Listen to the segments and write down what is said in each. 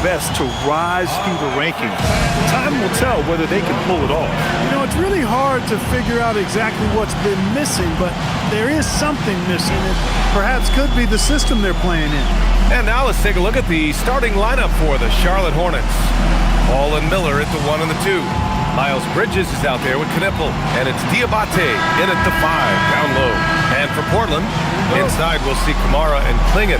best to rise through the rankings. Time will tell whether they can pull it off. You know, it's really hard to figure out exactly what's been missing, but there is something missing. It perhaps could be the system they're playing in. And now let's take a look at the starting lineup for the Charlotte Hornets. Ball and Miller at the 1 and the 2. Miles Bridges is out there with Knipple, and it's Diabate in at the 5, down low. And for Portland, inside we'll see Kamara and Klingon.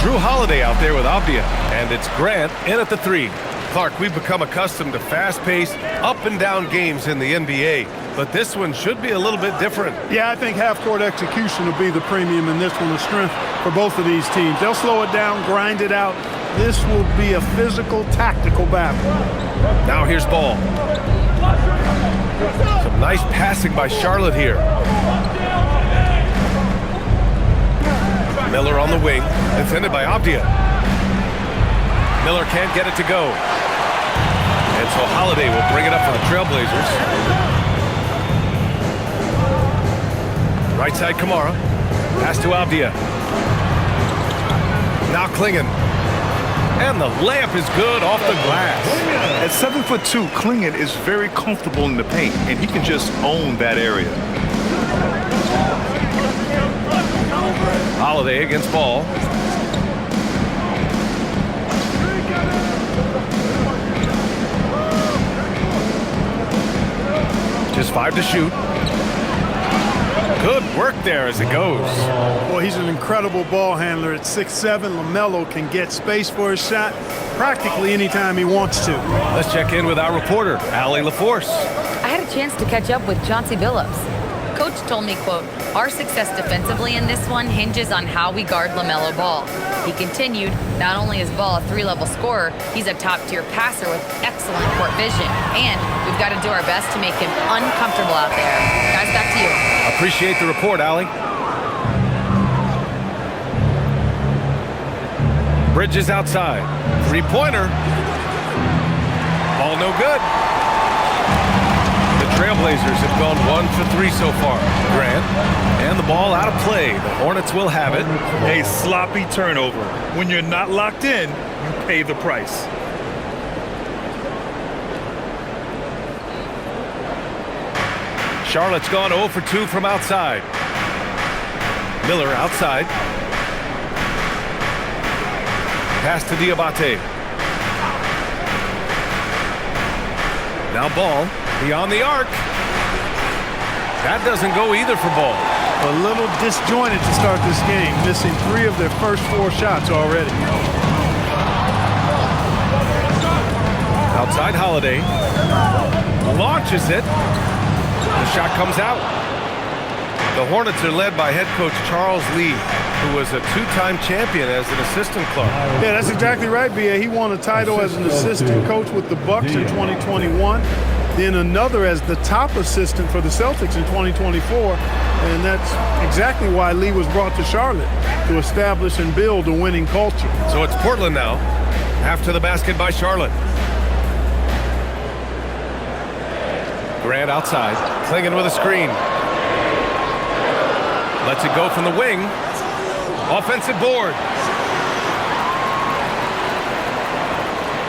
Drew Holiday out there with Avdia, and it's Grant in at the 3. Clark, we've become accustomed to fast-paced, up-and-down games in the NBA, but this one should be a little bit different. Yeah, I think half-court execution will be the premium in this one, the strength for both of these teams. They'll slow it down, grind it out. This will be a physical, tactical battle. Now here's Ball. Some nice passing by Charlotte here. Miller on the wing, defended by Avdia. Miller can't get it to go. And so Holiday will bring it up for the Trailblazers. Right side Kamara. Pass to Avdia. Now Klingon. And the layup is good off the glass. At 7'2", Klingon is very comfortable in the paint, and he can just own that area. Holiday against Ball. Just 5 to shoot. Good work there as it goes. Well, he's an incredible ball handler. At 6'7", LaMelo can get space for his shot practically anytime he wants to. Let's check in with our reporter, Allie LaForce. I had a chance to catch up with Chauncey Billups. Coach told me, quote, "Our success defensively in this one hinges on how we guard LaMelo Ball." He continued, not only is Ball a 3-level scorer, he's a top-tier passer with excellent court vision. And we've got to do our best to make him uncomfortable out there. Guys, back to you. Appreciate the report, Allie. Bridges outside. 3-pointer. Ball no good. The Trailblazers have gone 1 for 3 so far. Grant, and the ball out of play. The Hornets will have it. A sloppy turnover. When you're not locked in, you pay the price. Charlotte's gone 0 for 2 from outside. Miller outside. Pass to Diabate. Now Ball beyond the arc. That doesn't go either for Ball. A little disjointed to start this game, missing 3 of their first 4 shots already. Outside Holiday. Launches it. The shot comes out. The Hornets are led by head coach Charles Lee, who was a 2-time champion as an assistant, Clark. Yeah, that's exactly right, B.A. He won a title as an assistant coach with the Bucks in 2021, then another as the top assistant for the Celtics in 2024, and that's exactly why Lee was brought to Charlotte, to establish and build a winning culture. So it's Portland now, after the basket by Charlotte. Grant outside, Klingon with a screen. Lets it go from the wing. Offensive board.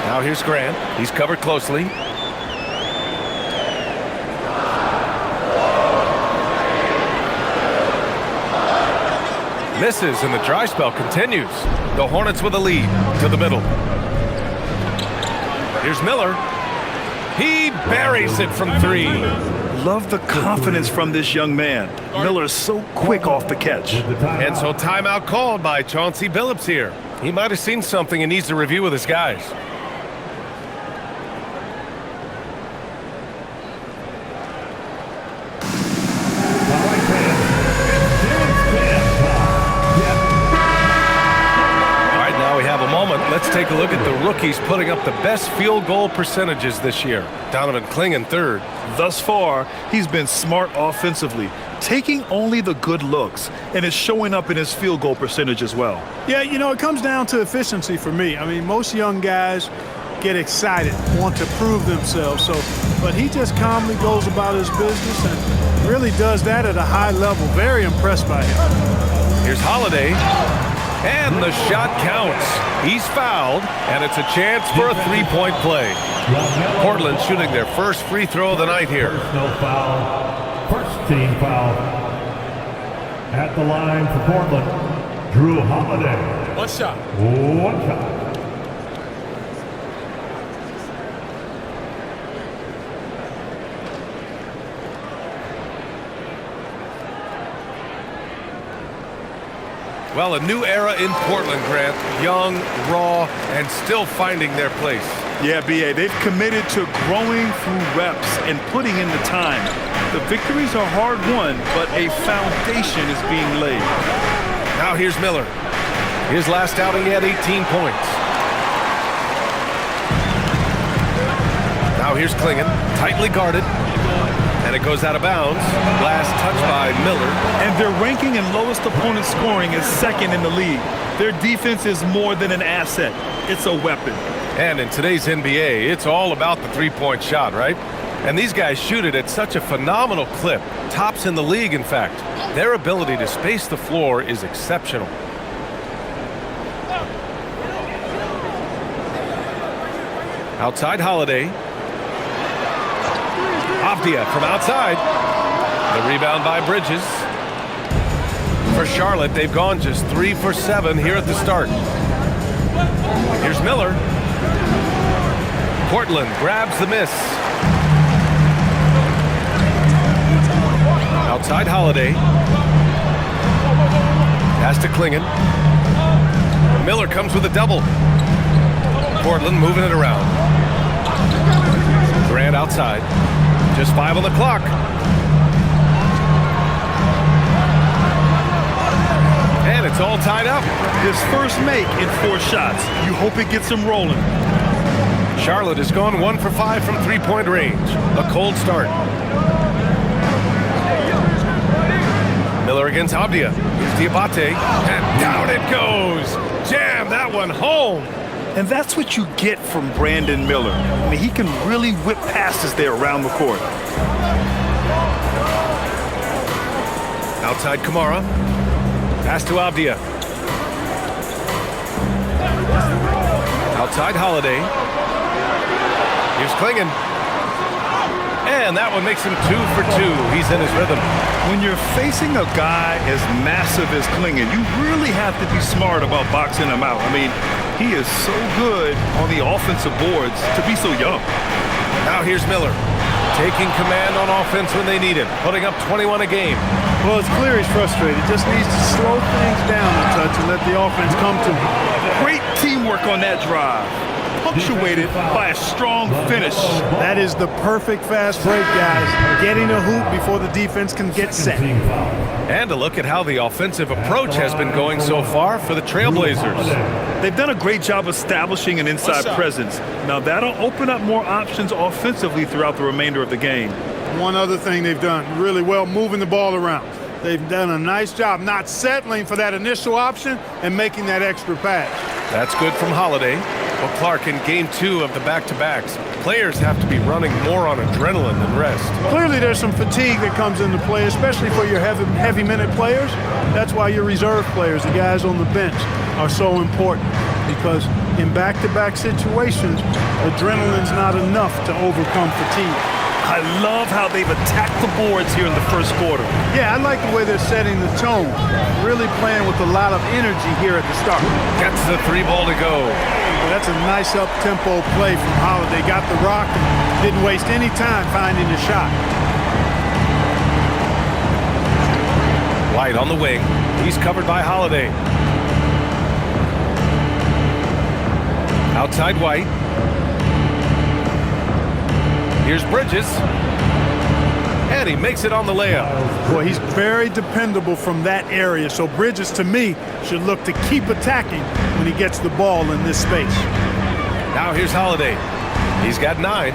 Now here's Grant. He's covered closely. Misses, and the dry spell continues. The Hornets with a lead to the middle. Here's Miller. He buries it from 3. Love the confidence from this young man. Miller is so quick off the catch. And so timeout called by Chauncey Billups here. He might have seen something and needs to review with his guys. Let's take a look at the rookies putting up the best field goal percentages this year. Donovan Klingon 3rd. Thus far, he's been smart offensively, taking only the good looks, and it's showing up in his field goal percentage as well. Yeah, you know, it comes down to efficiency for me. I mean, most young guys get excited, want to prove themselves. But he just calmly goes about his business and really does that at a high level. Very impressed by him. Here's Holiday. And the shot counts. He's fouled, and it's a chance for a three-point play. Portland shooting their first free throw of the night here. Personal foul. First team foul. At the line for Portland, Drew Holiday. One shot. One shot. Well, a new era in Portland, Grant. Young, raw, and still finding their place. Yeah, B.A., they've committed to growing through reps and putting in the time. The victories are hard-won, but a foundation is being laid. Now here's Miller. His last outing, he had 18 points. Now here's Klingon, tightly guarded. And it goes out of bounds. Last touch by Miller. And their ranking in lowest opponent scoring is second in the league. Their defense is more than an asset. It's a weapon. And in today's NBA, it's all about the three-point shot, right? And these guys shoot it at such a phenomenal clip. Tops in the league, in fact. Their ability to space the floor is exceptional. Outside Holiday. Avdia from outside. The rebound by Bridges. For Charlotte, they've gone just 3 for 7 here at the start. Here's Miller. Portland grabs the miss. Outside Holiday. Pass to Klingon. Miller comes with a double. Portland moving it around. Grant outside. Just 5 on the clock. And it's all tied up. His first make in 4 shots. You hope it gets him rolling. Charlotte has gone 1 for 5 from three-point range. A cold start. Miller against Avdia. Here's Diabate. And down it goes. Jam that one home. And that's what you get from Brandon Miller. I mean, he can really whip passes there around the court. Outside Kamara. Pass to Avdia. Outside Holiday. Here's Klingon. And that one makes him 2 for 2. He's in his rhythm. When you're facing a guy as massive as Klingon, you really have to be smart about boxing him out. I mean, he is so good on the offensive boards to be so young. Now here's Miller, taking command on offense when they need it, putting up 21 a game. Well, it's clear he's frustrated. Just needs to slow things down a touch and let the offense come to him. Great teamwork on that drive, punctuated by a strong finish. That is the perfect fast break, guys. Getting a hoop before the defense can get set. And a look at how the offensive approach has been going so far for the Trailblazers. They've done a great job establishing an inside presence. Now that'll open up more options offensively throughout the remainder of the game. One other thing they've done really well, moving the ball around. They've done a nice job not settling for that initial option and making that extra pass. That's good from Holiday. Well, Clark, in game 2 of the back-to-backs, players have to be running more on adrenaline than rest. Clearly there's some fatigue that comes into play, especially for your heavy minute players. That's why your reserve players, the guys on the bench, are so important, because in back-to-back situations, adrenaline's not enough to overcome fatigue. I love how they've attacked the boards here in the first quarter. Yeah, I like the way they're setting the tone. Really playing with a lot of energy here at the start. Gets the 3 ball to go. That's a nice up-tempo play from Holiday. Got the rock and didn't waste any time finding a shot. White on the wing. He's covered by Holiday. Outside White. Here's Bridges. And he makes it on the layup. Boy, he's very dependable from that area. So Bridges, to me, should look to keep attacking when he gets the ball in this space. Now here's Holiday. He's got 9.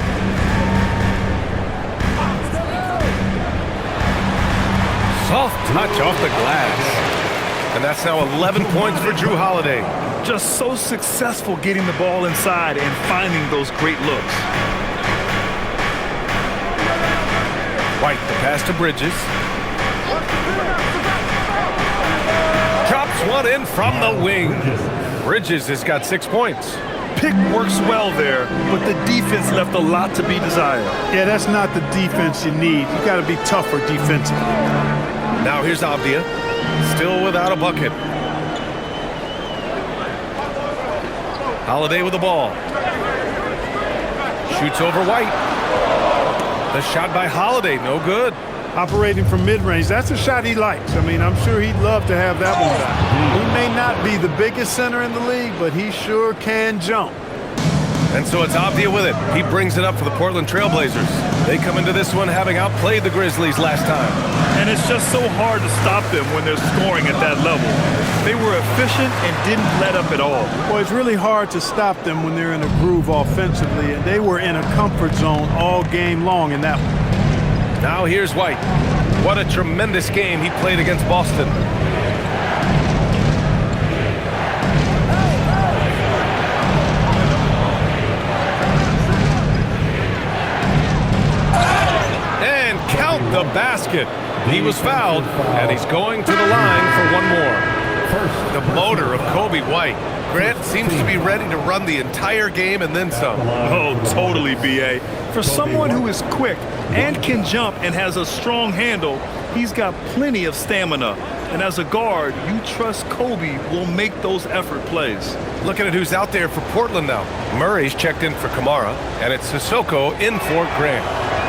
Soft touch off the glass. And that's now 11 points for Drew Holiday. Just so successful getting the ball inside and finding those great looks. White, the pass to Bridges. Drops one in from the wing. Bridges has got 6 points. Pick works well there, but the defense left a lot to be desired. Yeah, that's not the defense you need. You got to be tougher defensively. Now here's Avdia, still without a bucket. Holiday with the ball. Shoots over White. The shot by Holiday, no good. Operating from mid-range, that's a shot he likes. I mean, I'm sure he'd love to have that one back. He may not be the biggest center in the league, but he sure can jump. And so it's Avdia with it. He brings it up for the Portland Trailblazers. They come into this one having outplayed the Grizzlies last time. And it's just so hard to stop them when they're scoring at that level. They were efficient and didn't let up at all. Well, it's really hard to stop them when they're in a groove offensively, and they were in a comfort zone all game long in that one. Now here's White. What a tremendous game he played against Boston. And count the basket. He was fouled, and he's going to the line for one more. The motor of Kobe White. Grant seems to be ready to run the entire game and then some. Oh, totally, B.A. For someone who is quick and can jump and has a strong handle, he's got plenty of stamina. And as a guard, you trust Kobe will make those effort plays. Looking at who's out there for Portland now. Murray's checked in for Kamara, and it's Sissoko in for Grant.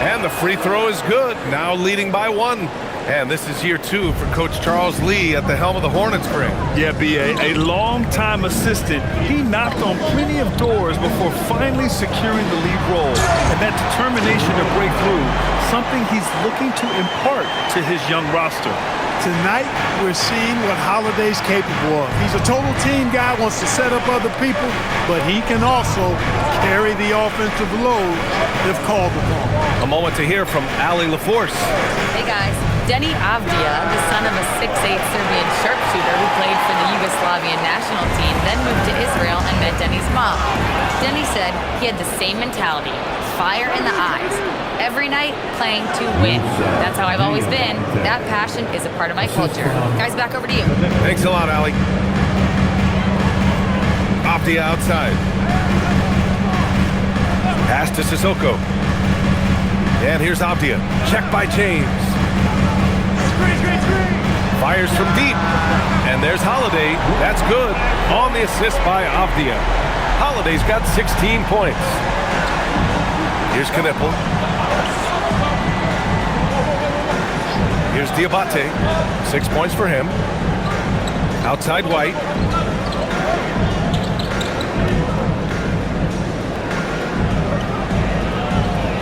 And the free throw is good, now leading by 1. And this is year 2 for Coach Charles Lee at the helm of the Hornets for him. Yeah, B.A., a long-time assistant. He knocked on plenty of doors before finally securing the lead role. And that determination to break through, something he's looking to impart to his young roster. Tonight, we're seeing what Holiday's capable of. He's a total team guy, wants to set up other people, but he can also carry the offensive load if called upon. A moment to hear from Allie LaForce. Hey guys, Denny Avdia, the son of a 6'8 Serbian sharpshooter who played for the Yugoslavian national team, then moved to Israel and met Denny's mom. Denny said he had the same mentality, fire in the eyes. Every night, playing to win. That's how I've always been. That passion is a part of my culture. Guys, back over to you. Thanks a lot, Allie. Avdia outside. Pass to Sissoko. And here's Avdia. Check by James. Fires from deep. And there's Holiday. That's good. On the assist by Avdia. Holiday's got 16 points. Here's Knipple. Here's Diabate. 6 points for him. Outside White.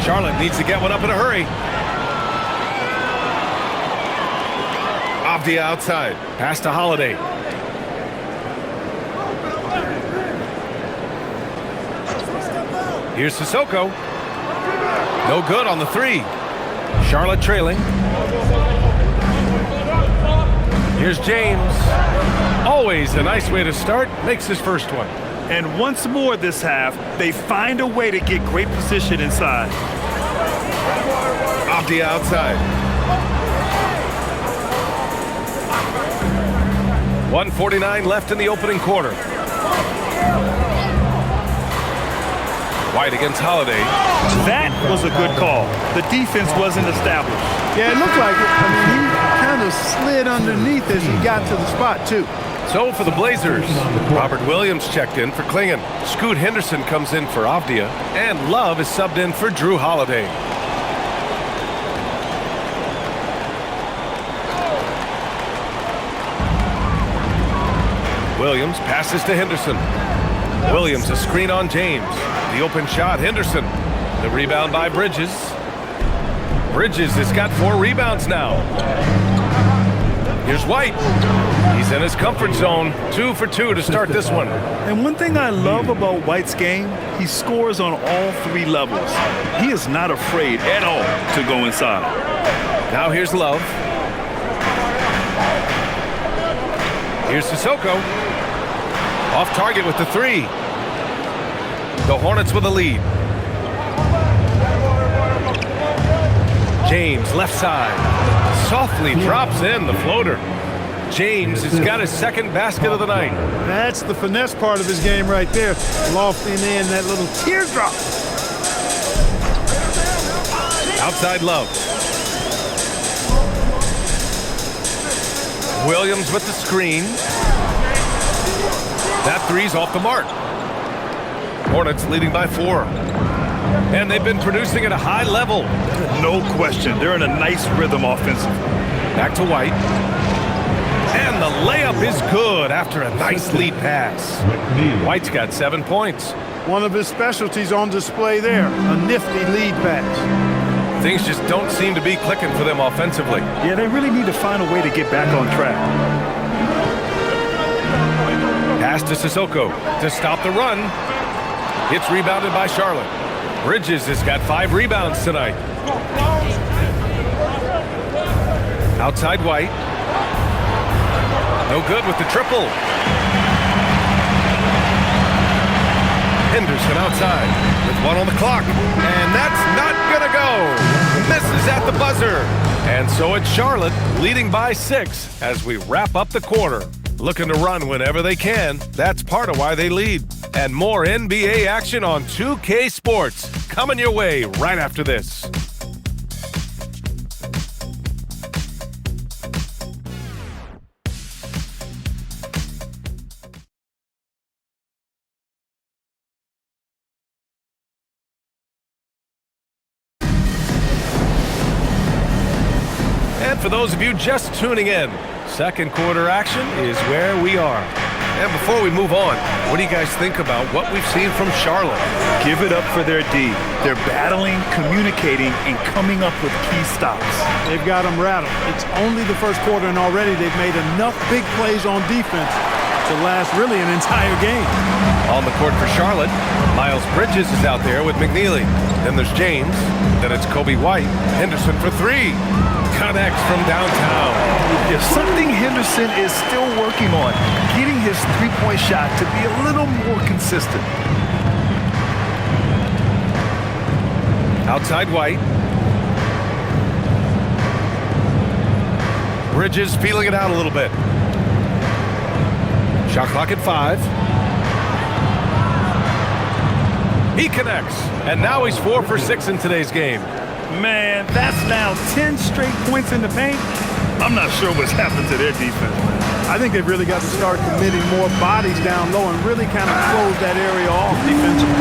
Charlotte needs to get one up in a hurry. Avdia outside. Pass to Holiday. Here's Sissoko. No good on the 3. Charlotte trailing. Here's James. Always a nice way to start. Makes his first one. And once more this half, they find a way to get great position inside. Avdia outside. 1:49 left in the opening quarter. White against Holiday. That was a good call. The defense wasn't established. Yeah, it looked like it. I mean, he kind of slid underneath as he got to the spot, too. So for the Blazers, Robert Williams checked in for Klingon. Scoot Henderson comes in for Avdia. And Love is subbed in for Drew Holiday. Williams passes to Henderson. Williams a screen on James. The open shot, Henderson. The rebound by Bridges. Bridges has got 4 rebounds now. Here's White. He's in his comfort zone. 2 for 2 to start this one. And one thing I love about White's game, he scores on all 3 levels. He is not afraid at all to go inside. Now here's Love. Here's Sissoko. Off target with the 3. The Hornets with a lead. James left side. Softly drops in the floater. James has got his second basket of the night. That's the finesse part of his game right there. Lofting in that little teardrop. Outside Love. Williams with the screen. That three's off the mark. Hornets leading by 4. And they've been producing at a high level. No question. They're in a nice rhythm offensively. Back to White. And the layup is good after a nice lead pass. White's got 7 points. One of his specialties on display there. A nifty lead pass. Things just don't seem to be clicking for them offensively. Yeah, they really need to find a way to get back on track. Pass to Sissoko to stop the run. It's rebounded by Charlotte. Bridges has got 5 rebounds tonight. Outside White. No good with the triple. Henderson outside with 1 on the clock. And that's not gonna go. Misses at the buzzer. And so it's Charlotte leading by 6 as we wrap up the quarter. Looking to run whenever they can. That's part of why they lead. And more NBA action on 2K Sports coming your way right after this. And for those of you just tuning in, second quarter action is where we are. And before we move on, what do you guys think about what we've seen from Charlotte? Give it up for their D. They're battling, communicating, and coming up with key stops. They've got them rattled. It's only the first quarter, and already they've made enough big plays on defense to last really an entire game. On the court for Charlotte, Miles Bridges is out there with McNeely. Then there's James. Then it's Kobe White. Henderson for 3. Connects from downtown. If something Henderson is still working on, getting his three-point shot to be a little more consistent. Outside White. Bridges feeling it out a little bit. Shot clock at 5. He connects, and now he's 4 for 6 in today's game. Man, that's now 10 straight points in the paint. I'm not sure what's happened to their defense, man. I think they've really got to start committing more bodies down low and really kind of close that area off defensively.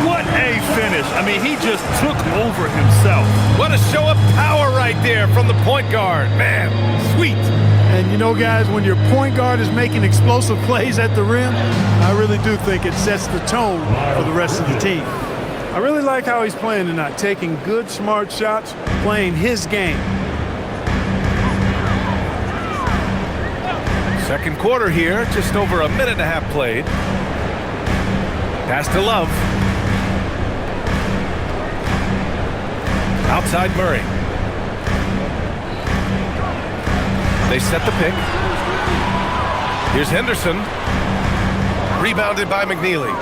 What a finish. I mean, he just took over himself. What a show of power right there from the point guard. Man, sweet. And you know, guys, when your point guard is making explosive plays at the rim, I really do think it sets the tone for the rest of the team. I really like how he's playing tonight, taking good, smart shots, playing his game. Second quarter here, just over a minute and a half played. Pass to Love. Outside Murray. They set the pick. Here's Henderson. Rebounded by McNeely.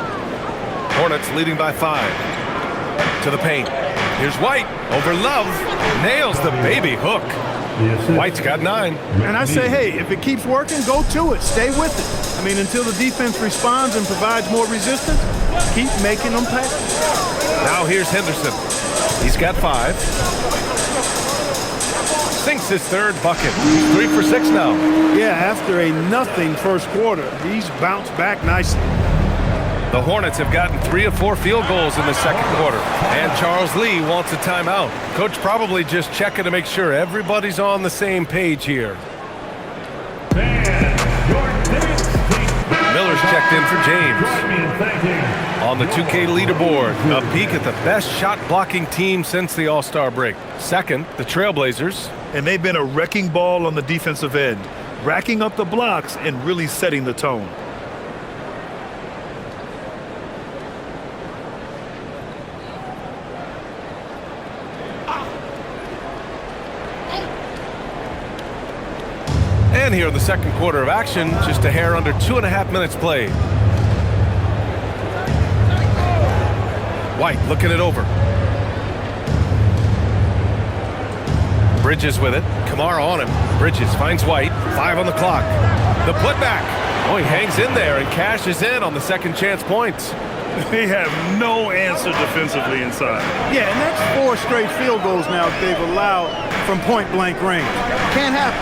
Hornets leading by 5. To the paint. Here's White over Love. Nails the baby hook. White's got 9. And I say, hey, if it keeps working, go to it. Stay with it. I mean, until the defense responds and provides more resistance, keep making them pay. Now here's Henderson. He's got 5. Sinks his 3rd bucket. He's 3 for 6 now. Yeah, after a nothing first quarter, he's bounced back nicely. The Hornets have gotten 3 of 4 field goals in the second quarter. And Charles Lee wants a timeout. Coach probably just checking to make sure everybody's on the same page here. Miller's checked in for James. On the 2K leaderboard, a peek at the best shot blocking team since the All-Star break. Second, the Trailblazers. And they've been a wrecking ball on the defensive end, racking up the blocks and really setting the tone. And here in the second quarter of action, just a hair under 2.5 minutes played. White looking it over. Bridges with it. Kamara on him. Bridges finds White. 5 on the clock. The putback. Oh, he hangs in there and cashes in on the second chance points. They have no answer defensively inside. Yeah, and that's 4 straight field goals now they've allowed from point-blank range. Can't happen.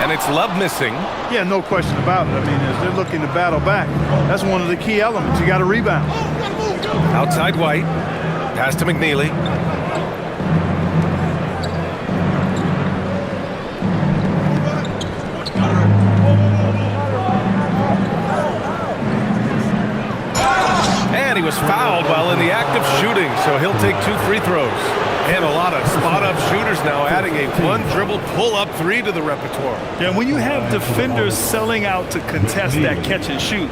And it's Love missing. Yeah, no question about it. I mean, as they're looking to battle back, that's one of the key elements. You got to rebound. Outside White. Pass to McNeely. And he was fouled while in the act of shooting, so he'll take 2 free throws. And a lot of spot-up shooters now adding a one-dribble pull-up 3 to the repertoire. Yeah, when you have defenders selling out to contest that catch and shoot,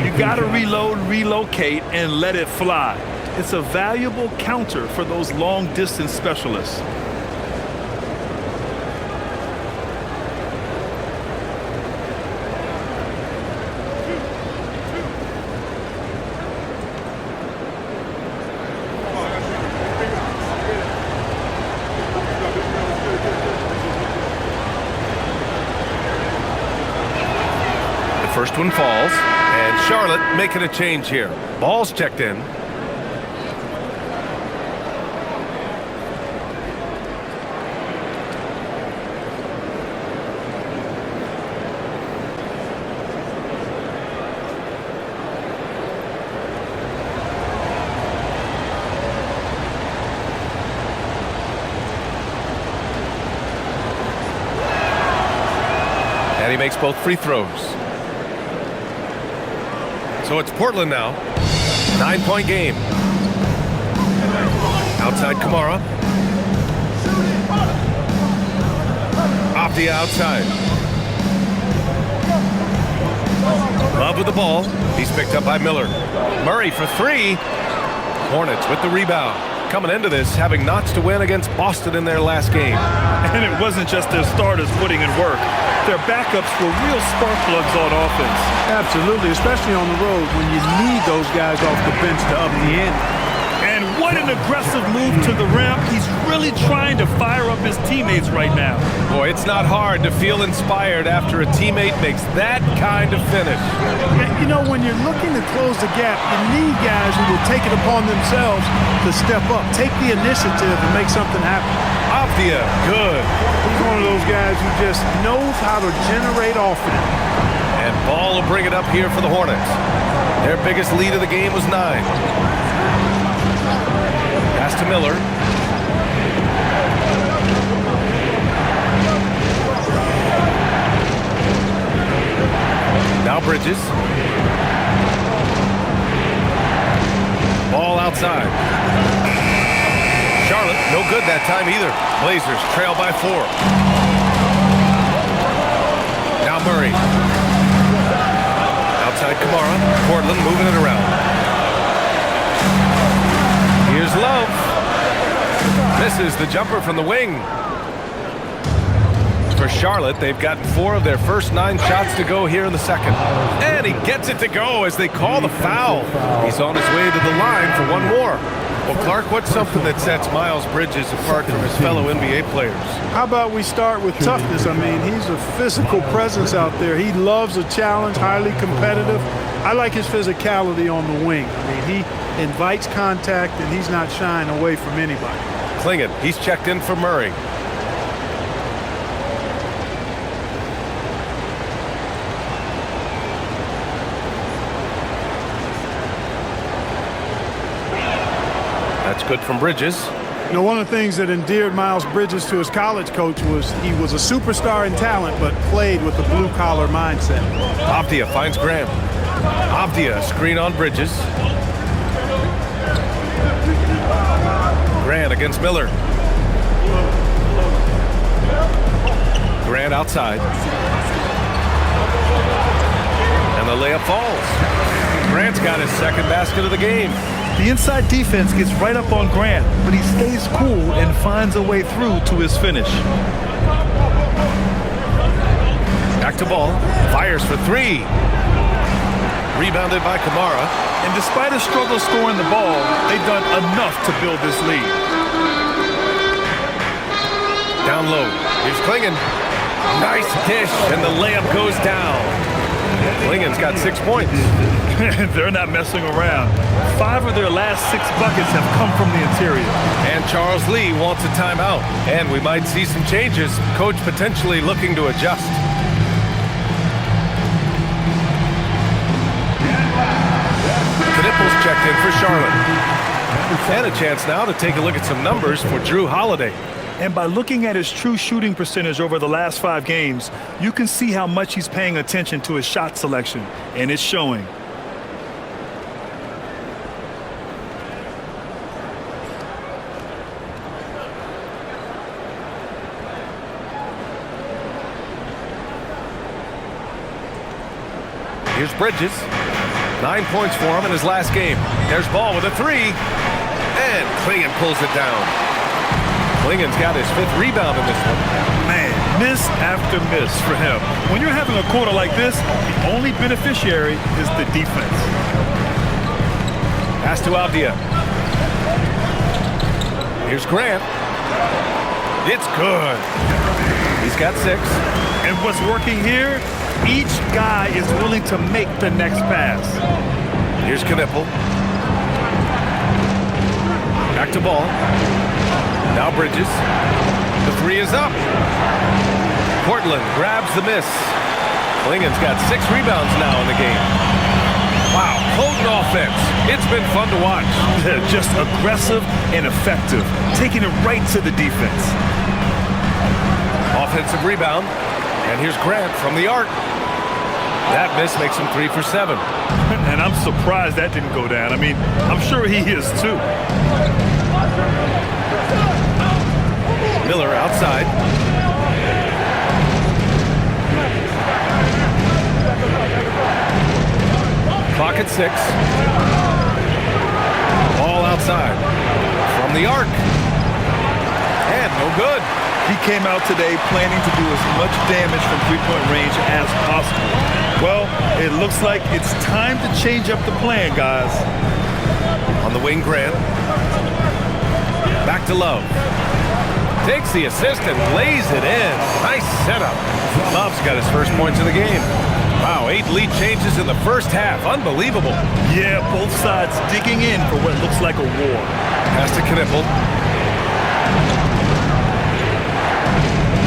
you got to reload, relocate, and let it fly. It's a valuable counter for those long-distance specialists. First one falls, and Charlotte making a change here. Ball's checked in. And he makes both free throws. So it's Portland now. 9-point game. Outside Kamara. Avdia outside. Love with the ball. He's picked up by Miller. Murray for 3. Hornets with the rebound. Coming into this, having knots to win against Boston in their last game. And it wasn't just their starters putting in work. Their backups were real spark plugs on offense. Absolutely, especially on the road when you need those guys off the bench to up the ante. And what an aggressive move to the rim. He's really trying to fire up his teammates right now. Boy, it's not hard to feel inspired after a teammate makes that kind of finish. You know, when you're looking to close the gap, you need guys who will take it upon themselves to step up, take the initiative and make something happen. Avdia, good. He's one of those guys who just knows how to generate offense. And Ball will bring it up here for the Hornets. Their biggest lead of the game was 9. Pass to Miller. Now Bridges. Ball outside. Charlotte, no good that time either. Blazers trail by 4. Now Murray. Outside Kamara. Portland moving it around. Here's Love. Misses the jumper from the wing. For Charlotte, they've gotten 4 of their first 9 shots to go here in the second. And he gets it to go as they call the foul. He's on his way to the line for one more. Well, Clark, what's something that sets Miles Bridges apart from his fellow NBA players? How about we start with toughness? I mean, he's a physical presence out there. He loves a challenge, highly competitive. I like his physicality on the wing. I mean, he invites contact, and he's not shying away from anybody. Klingon, he's checked in for Murray. That's good from Bridges. You know, one of the things that endeared Miles Bridges to his college coach was he was a superstar in talent, but played with a blue-collar mindset. Avdia finds Graham. Avdia, screen on Bridges. Grant against Miller. Grant outside. And the layup falls. Grant's got his second basket of the game. The inside defense gets right up on Grant, but he stays cool and finds a way through to his finish. Back to Ball. Fires for 3. Rebounded by Kamara. And despite a struggle scoring the ball, they've done enough to build this lead. Down low. Here's Klingon. Nice dish, and the layup goes down. Klingon's got 6 points. They're not messing around. 5 of their last 6 buckets have come from the interior. And Charles Lee wants a timeout. And we might see some changes. Coach potentially looking to adjust. Knipples checked in for Charlotte. And a chance now to take a look at some numbers for Drew Holiday. And by looking at his true shooting percentage over the last 5 games, you can see how much he's paying attention to his shot selection, and it's showing. Here's Bridges. 9 points for him in his last game. There's Ball with a 3. And Klingon pulls it down. Klingon's got his 5th rebound in this one. Man, miss after miss for him. When you're having a quarter like this, the only beneficiary is the defense. Pass to Avdia. Here's Grant. It's good. He's got 6. And what's working here, each guy is willing to make the next pass. Here's Knippel. Back to Ball. Now Bridges. The 3 is up. Portland grabs the miss. Klingon's got 6 rebounds now in the game. Wow, potent offense. It's been fun to watch. Just aggressive and effective, taking it right to the defense. Offensive rebound. And here's Grant from the arc. That miss makes him 3 for 7. And I'm surprised that didn't go down. I mean, I'm sure he is too. Miller outside. Clock at 6. Ball outside. From the arc. And no good. He came out today planning to do as much damage from three-point range as possible. Well, it looks like it's time to change up the plan, guys. On the wing, Grant. Back to Love. Takes the assist and lays it in. Nice setup. Love's got his first points of the game. Wow, 8 lead changes in the first half. Unbelievable. Yeah, both sides digging in for what looks like a war. Pass to Knippel.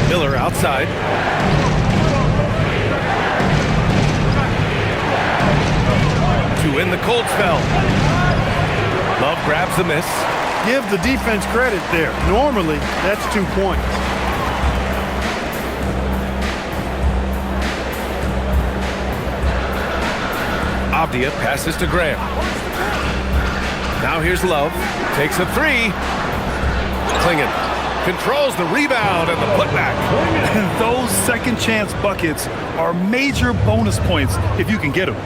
Miller outside. To win the cold spell. Love grabs the miss. Give the defense credit there. Normally, that's 2 points. Avdia passes to Graham. Now here's Love. Takes a 3. Klingon controls the rebound and the putback. Those second chance buckets are major bonus points if you can get them.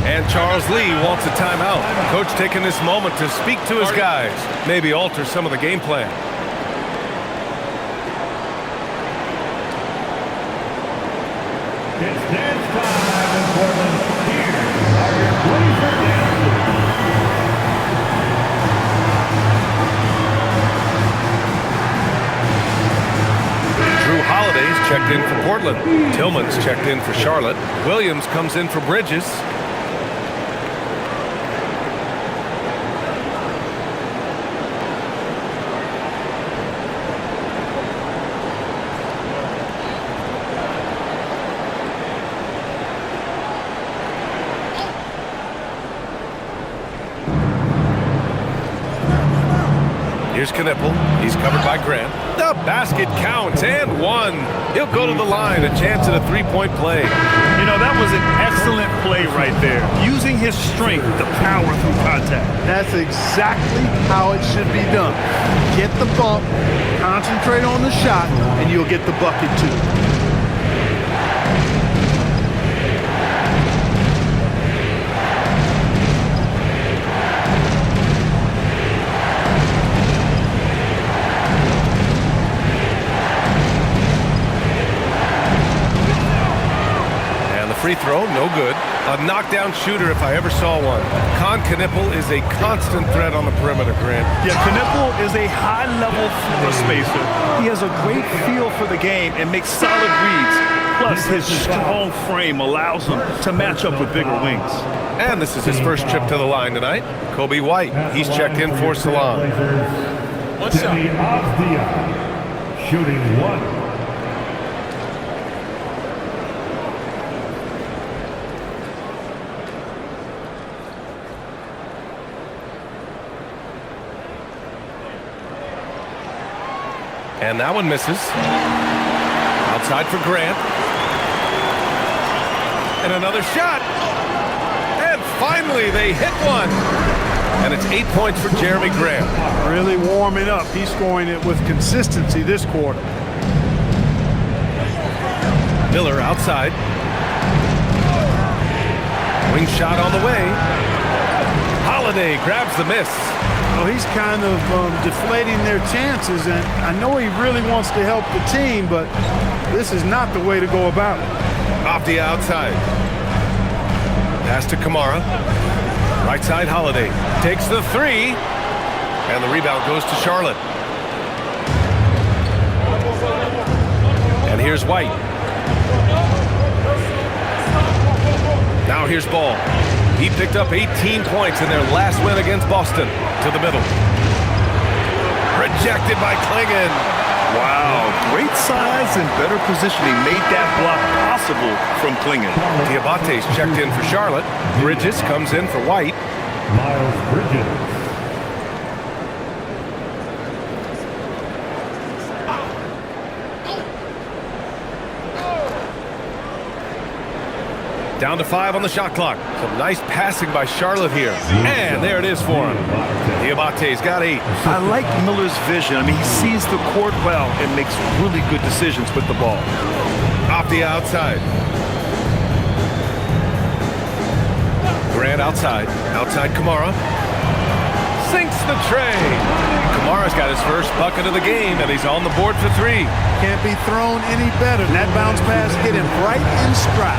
And Charles Lee wants a timeout. Coach taking this moment to speak to his guys. Maybe alter some of the game plan. It's dance time in Portland. Here are your Blazer dancers. Drew Holiday's checked in for Portland. Tillman's checked in for Charlotte. Williams comes in for Bridges. Here's Knippel. He's covered by Grant. The basket counts and 1. He'll go to the line. A chance at a 3-point play. You know, that was an excellent play right there. Using his strength to power through contact. That's exactly how it should be done. Get the bump, concentrate on the shot, and you'll get the bucket too. free throw, no good. A knockdown shooter if I ever saw one. Knippel is a constant threat on the perimeter, Grant. Yeah, Knippel is a high-level floor spacer. He has a great feel for the game and makes solid reads. Plus, his strong frame allows him to match up with bigger wings. And this is his first trip to the line tonight. Kobe White, he's checked in for Salon. What's up? Shooting 1. And that one misses. Outside for Grant. And another shot. And finally they hit one. And it's 8 points for Jeremy Grant. Really warming up. He's scoring it with consistency this quarter. Miller outside. Wing shot on the way. Holiday grabs the miss. Well, he's kind of deflating their chances, and I know he really wants to help the team, but this is not the way to go about it. Off the outside. Pass to Kamara. Right side, Holiday. Takes the three. And the rebound goes to Charlotte. And here's White. Now here's Ball. He picked up 18 points in their last win against Boston. To the middle. Rejected by Klingon. Wow, great size and better positioning made that block possible from Klingon. Diabate's checked in for Charlotte. Bridges comes in for White. Miles Bridges. Down to 5 on the shot clock. Some nice passing by Charlotte here. And there it is for him. Diabate's got 8. I like Miller's vision. I mean, he sees the court well and makes really good decisions with the ball. Off the outside. Grant outside. Outside Kamara. Sinks the tray. Kamara's got his first bucket of the game, and he's on the board for 3. Can't be thrown any better. And that bounce pass hit him right in stride.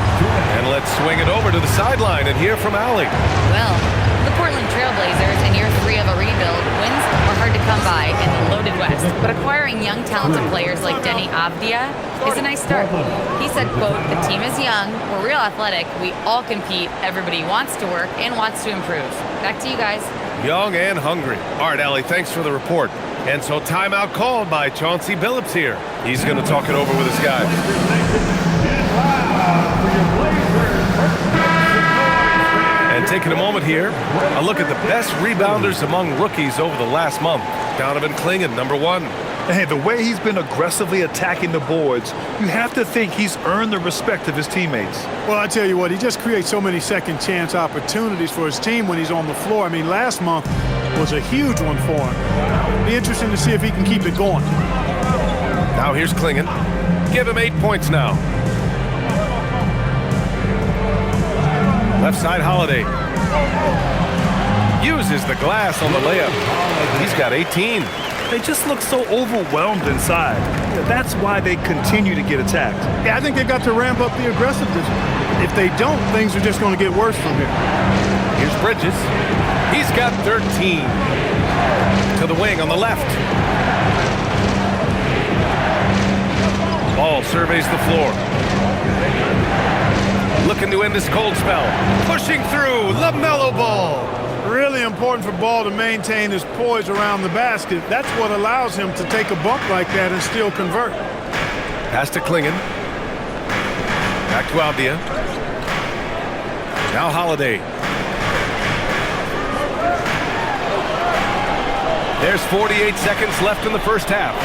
And let's swing it over to the sideline and hear from Allie. Well, the Portland Trailblazers in year 3 of a rebuild, wins are hard to come by in the loaded West. But acquiring young, talented players like Denny Avdia is a nice start. He said, quote, "The team is young, we're real athletic, we all compete, everybody wants to work and wants to improve." Back to you guys. Young and hungry. All right, Allie, thanks for the report. And so timeout called by Chauncey Billups here. He's going to talk it over with his guys. And taking a moment here, a look at the best rebounders among rookies over the last month. Donovan Klingon, number 1. Hey, the way he's been aggressively attacking the boards, you have to think he's earned the respect of his teammates. Well, I tell you what, he just creates so many second chance opportunities for his team when he's on the floor. I mean, last month was a huge one for him. Be interesting to see if he can keep it going. Now here's Klingon. Give him 8 points now. Left side, Holiday. Uses the glass on the layup. He's got 18. They just look so overwhelmed inside. That's why they continue to get attacked. Yeah, I think they've got to ramp up the aggressiveness. If they don't, things are just going to get worse from here. Here's Bridges. He's got 13. To the wing on the left. Ball surveys the floor. Looking to end this cold spell. Pushing through. LaMelo Ball. Really important for Ball to maintain his poise around the basket. That's what allows him to take a bump like that and still convert. Pass to Klingon. Back to Avdia. Now Holiday. There's 48 seconds left in the first half.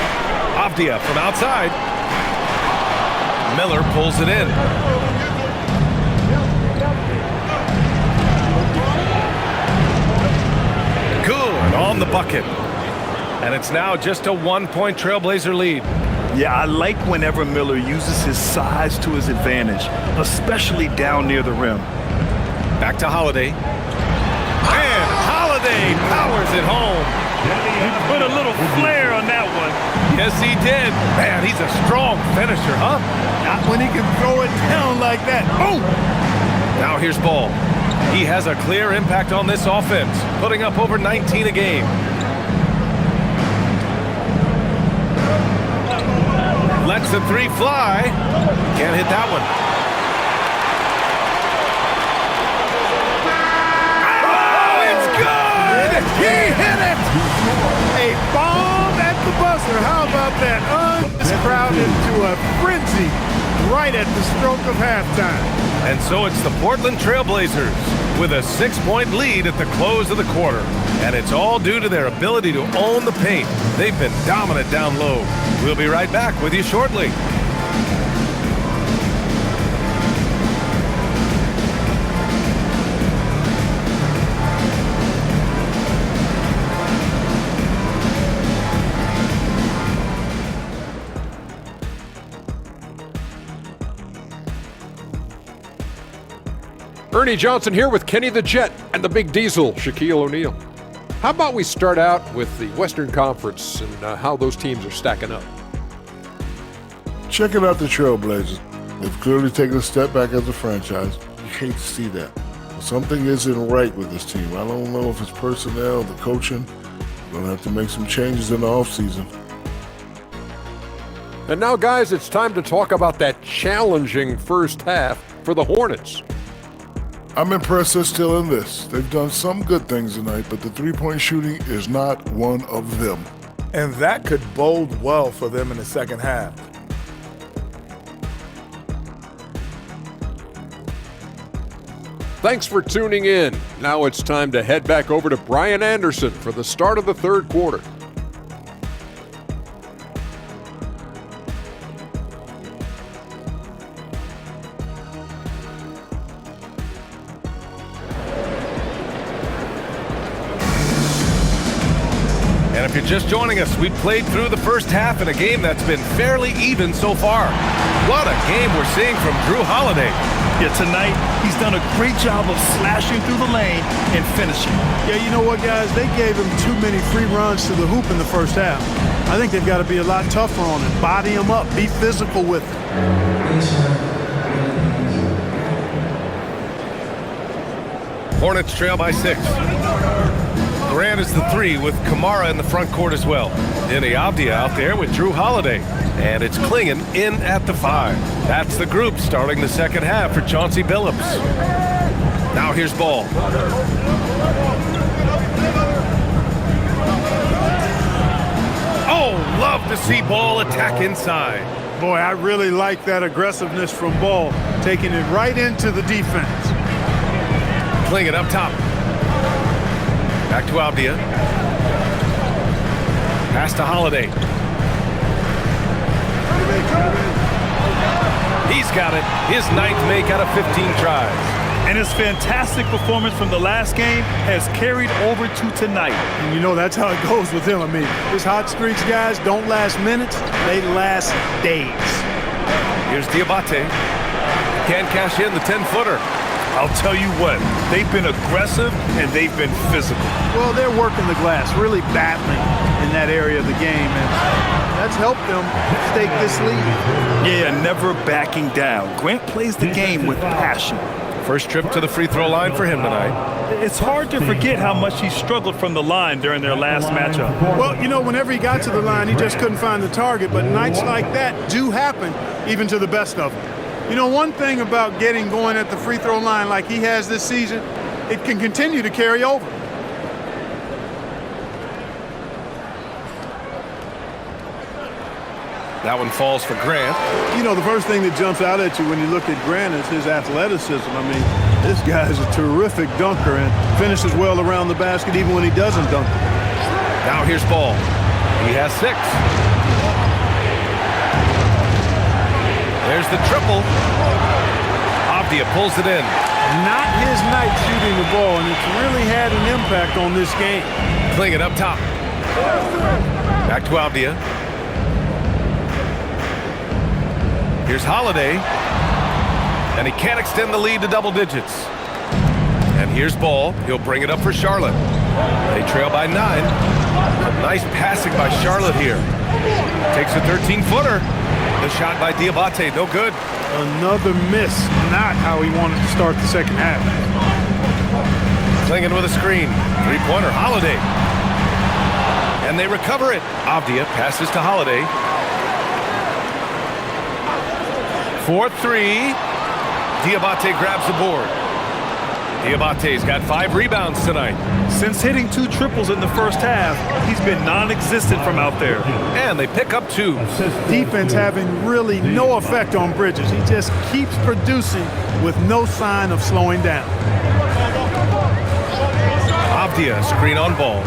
Avdia from outside. Miller pulls it in. Good on the bucket. And it's now just a 1-point Trailblazer lead. Yeah, I like whenever Miller uses his size to his advantage, especially down near the rim. Back to Holiday. And Holiday powers it home. He put a little flair on that one. Yes, he did. Man, he's a strong finisher, huh? Not when he can throw it down like that. Oh! Now here's Ball. He has a clear impact on this offense, putting up over 19 a game. Lets the three fly. Can't hit that one. Oh, it's good! He hit it! A bomb at the buzzer. How about that? This crowd into a frenzy right at the stroke of halftime. And so it's the Portland Trailblazers with a 6-point lead at the close of the quarter. And it's all due to their ability to own the paint. They've been dominant down low. We'll be right back with you shortly. Ernie Johnson here with Kenny the Jet and the Big Diesel, Shaquille O'Neal. How about we start out with the Western Conference and how those teams are stacking up? Checking out the Trailblazers. They've clearly taken a step back as a franchise. You hate to see that. Something isn't right with this team. I don't know if it's personnel, the coaching. We're going to have to make some changes in the offseason. And now, guys, it's time to talk about that challenging first half for the Hornets. I'm impressed they're still in this. They've done some good things tonight, but the three-point shooting is not one of them. And that could bode well for them in the second half. Thanks for tuning in. Now it's time to head back over to Brian Anderson for the start of the third quarter. And if you're just joining us, we played through the first half in a game that's been fairly even so far. What a game we're seeing from Drew Holiday. Yeah, tonight he's done a great job of slashing through the lane and finishing. Yeah, you know what, guys? They gave him too many free runs to the hoop in the first half. I think they've got to be a lot tougher on him. Body him up. Be physical with him. Hornets trail by 6. Grant is the 3 with Kamara in the front court as well. Denny Avdia out there with Drew Holiday. And it's Klingon in at the 5. That's the group starting the second half for Chauncey Billups. Now here's Ball. Oh, love to see Ball attack inside. Boy, I really like that aggressiveness from Ball, taking it right into the defense. Klingon up top. Back to Avdia. Pass to Holiday. He's got it. His 9th make out of 15 tries. And his fantastic performance from the last game has carried over to tonight. And you know that's how it goes with him. I mean, his hot streaks, guys, don't last minutes. They last days. Here's Diabate. Can't cash in the 10-footer. I'll tell you what, they've been aggressive and they've been physical. Well, they're working the glass, really battling in that area of the game, and that's helped them stake this lead. Yeah, never backing down. Grant plays the game with passion. First trip to the free throw line for him tonight. It's hard to forget how much he struggled from the line during their last matchup. Well, you know, whenever he got to the line, he just couldn't find the target, but nights like that do happen even to the best of them. You know, one thing about getting going at the free throw line like he has this season, it can continue to carry over. That one falls for Grant. You know, the first thing that jumps out at you when you look at Grant is his athleticism. I mean, this guy is a terrific dunker and finishes well around the basket even when he doesn't dunk. Now here's Ball. He has 6. There's the triple. Avdia pulls it in. Not his night shooting the ball, and it's really had an impact on this game. Klingon up top. Back to Avdia. Here's Holiday. And he can't extend the lead to double digits. And here's Ball. He'll bring it up for Charlotte. They trail by 9. A nice passing by Charlotte here. Takes a 13-footer. The shot by Diabate, no good. Another miss. Not how he wanted to start the second half. Clingan with a screen. Three-pointer, Holiday. And they recover it. Avdia passes to Holiday. 4-3. Diabate grabs the board. Diabate's got 5 rebounds tonight. Since hitting 2 triples in the first half, he's been non-existent from out there. And they pick up 2. Defense having really no effect on Bridges. He just keeps producing with no sign of slowing down. Avdia, screen on Ball.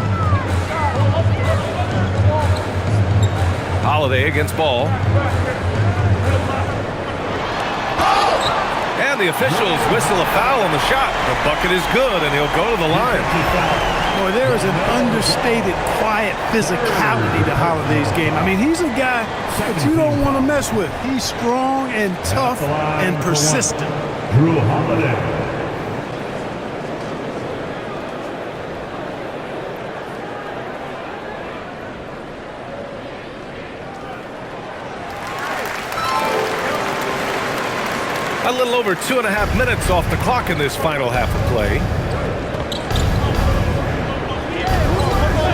Holiday against Ball. And the officials whistle a foul on the shot. The bucket is good, and he'll go to the line. Boy, there is an understated, quiet physicality to Holiday's game. I mean, he's a guy that you don't want to mess with. He's strong and tough and persistent. Drew Holiday. A little over 2.5 minutes off the clock in this final half of play.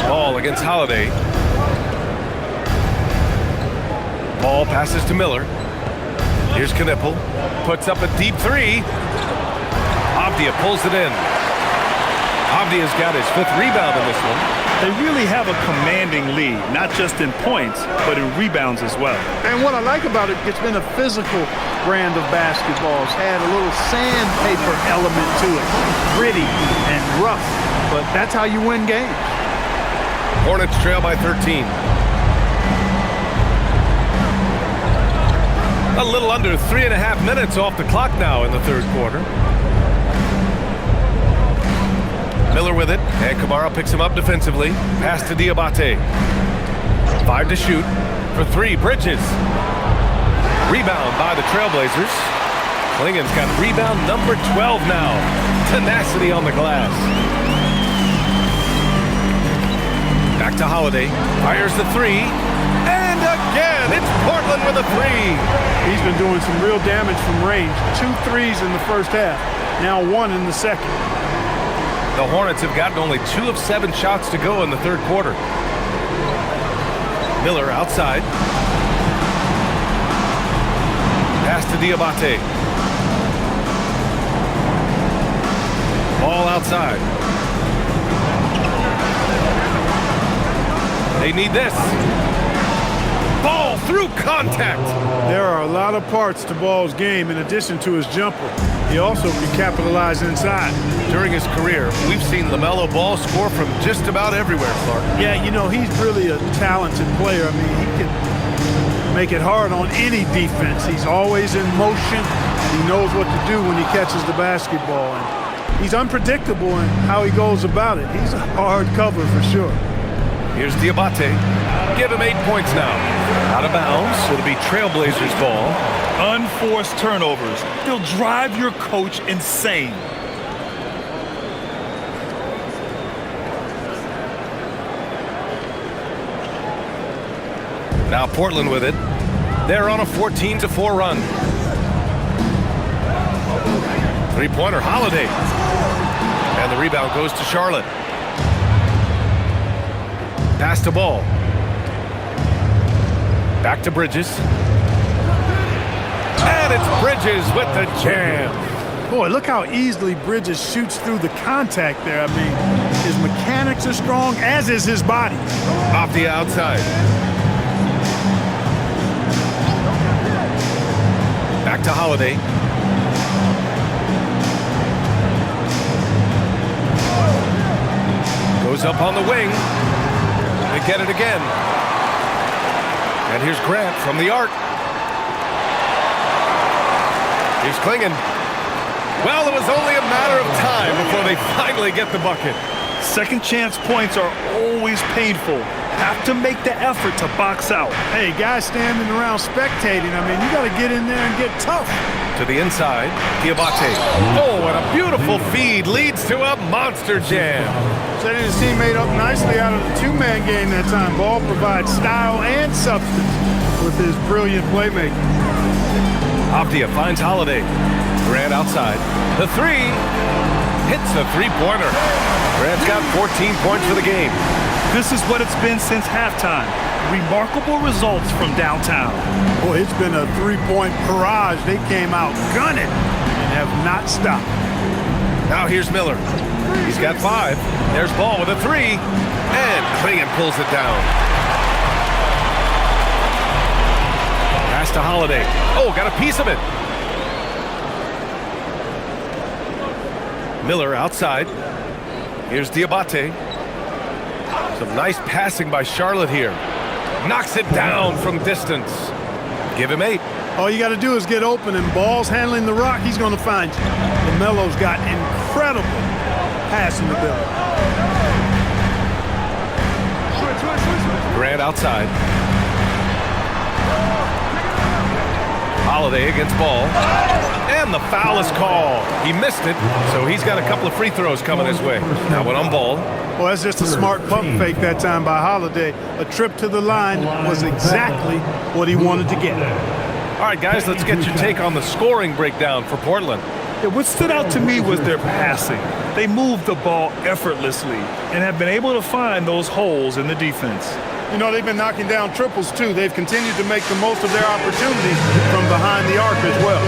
Ball against Holiday. Ball passes to Miller. Here's Knipple. Puts up a deep 3. Avdia pulls it in. Avdia's got his 5th rebound in this one. They really have a commanding lead, not just in points, but in rebounds as well. And what I like about it, it's been a physical brand of basketball. It's had a little sandpaper element to it. Gritty and rough, but that's how you win games. Hornets trail by 13. A little under 3.5 minutes off the clock now in the third quarter. Miller with it, and Kamara picks him up defensively. Pass to Diabate. 5 to shoot. For 3, Bridges. Rebound by the Trailblazers. Klingan's got rebound number 12 now. Tenacity on the glass. Back to Holiday. Fires the 3. And again, it's Portland with a 3. He's been doing some real damage from range. 2 threes in the first half. Now 1 in the second. The Hornets have gotten only 2 of 7 shots to go in the third quarter. Miller outside. Pass to Diabate. Ball outside. They need this. Ball through contact. There are a lot of parts to Ball's game in addition to his jumper. He also can capitalize inside. During his career, we've seen LaMelo Ball score from just about everywhere, Clark. Yeah, you know, he's really a talented player. I mean, he can make it hard on any defense. He's always in motion, and he knows what to do when he catches the basketball. And he's unpredictable in how he goes about it. He's a hard cover for sure. Here's Diabate. Give him 8 points now. Out of bounds. It'll be Trailblazers ball. Unforced turnovers. They'll drive your coach insane. Now Portland with it. They're on a 14-4 run. Three-pointer, Holiday. And the rebound goes to Charlotte. Pass to Ball. Back to Bridges. And it's Bridges with the jam. Boy, look how easily Bridges shoots through the contact there. I mean, his mechanics are strong, as is his body. Off the outside. Back to Holiday. Goes up on the wing. They get it again. And here's Grant from the arc. Here's Klingan. Well, it was only a matter of time before they finally get the bucket. Second chance points are always painful. Have to make the effort to box out. Hey, guys standing around spectating, I mean, you got to get in there and get tough. To the inside, Diabate. Oh, and a beautiful feed leads to a monster jam. Setting his teammate up nicely out of the two-man game that time. Ball provides style and substance. with his brilliant playmaking. Avdia finds Holiday. Grant outside. The three. Hits the three-pointer. Grant's got 14 points for the game. This is what it's been since halftime. Remarkable results from downtown. Boy, it's been a three-point barrage. They came out gunning and have not stopped. Now here's Miller. He's got 5. There's Ball with a 3. And Clingan pulls it down. Pass to Holiday. Oh, got a piece of it. Miller outside. Here's Diabate. Some nice passing by Charlotte here. Knocks it down from distance. Give him 8. All you got to do is get open, and Ball's handling the rock. He's going to find you. LaMelo's got incredible passing ability. Grant outside. Holiday against Ball. And the foul is called. He missed it, so he's got a couple of free throws coming his way. Now one on Ball. Well, that's just a smart pump fake that time by Holiday. A trip to the line was exactly what he wanted to get. All right, guys, let's get your take on the scoring breakdown for Portland. Yeah, what stood out to me was their passing. They moved the ball effortlessly and have been able to find those holes in the defense. You know, they've been knocking down triples, too. They've continued to make the most of their opportunities from behind the arc as well.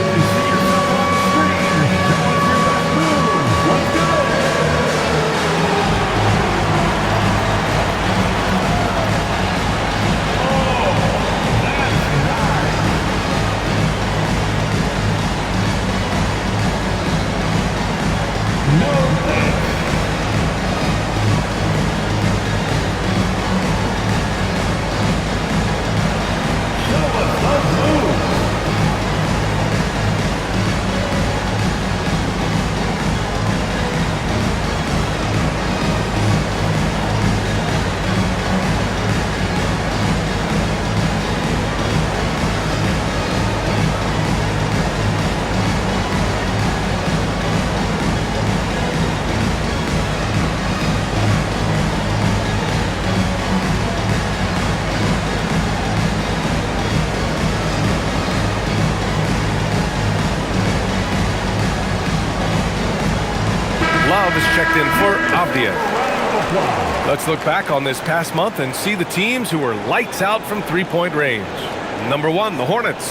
Is checked in for Avdia. Let's look back on this past month and see the teams who were lights out from three-point range. Number 1, the Hornets.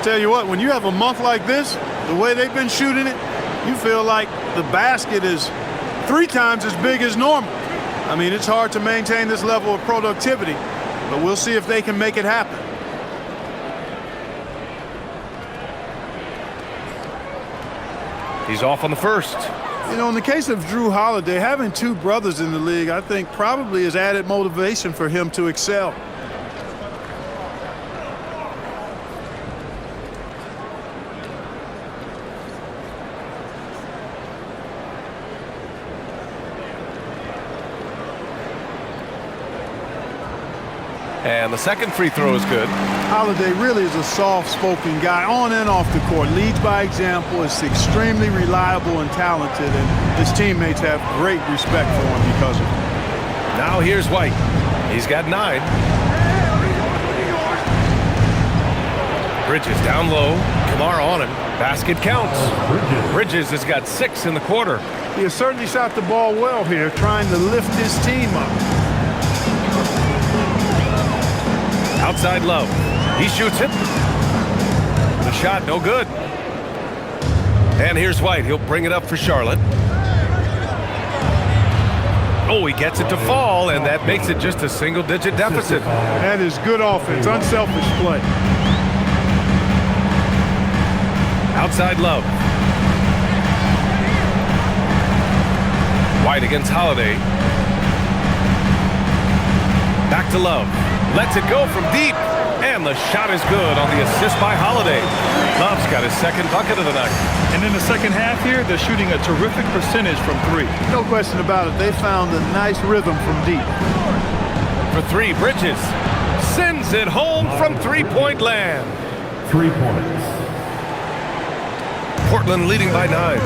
Tell you what, when you have a month like this, the way they've been shooting it, you feel like the basket is 3 times as big as normal. I mean, it's hard to maintain this level of productivity, but we'll see if they can make it happen. He's off on the first. You know, in the case of Drew Holiday, having 2 brothers in the league, I think probably is added motivation for him to excel. And the second free throw is good. Holiday really is a soft-spoken guy on and off the court. Leads by example, is extremely reliable and talented, and his teammates have great respect for him because of it. Now here's White. He's got 9. Bridges down low. Kamara on him. Basket counts. Bridges has got 6 in the quarter. He has certainly shot the ball well here, trying to lift his team up. Outside Love. He shoots it. The shot no good. And here's White. He'll bring it up for Charlotte. Oh, he gets it to fall, and that makes it just a single-digit deficit. That is good offense. Unselfish play. Outside Love. White against Holiday. Back to Love. Lets it go from deep. And the shot is good on the assist by Holiday. Love's got his second bucket of the night. And in the second half here, they're shooting a terrific percentage from 3. No question about it. They found a nice rhythm from deep. For 3, Bridges sends it home from three-point land. 3 points. Portland leading by 9.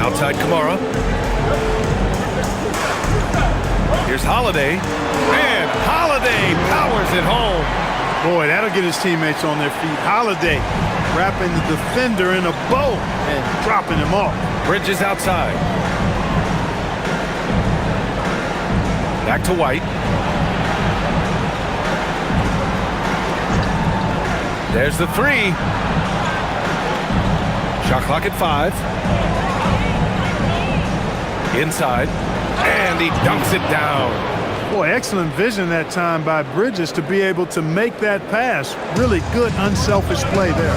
Outside Kamara. Here's Holiday. And Holiday powers it home. Boy, that'll get his teammates on their feet. Holiday wrapping the defender in a bow and dropping him off. Bridges outside. Back to White. There's the three. Shot clock at 5. Inside. And he dunks it down. Boy, excellent vision that time by Bridges to be able to make that pass. Really good, unselfish play there.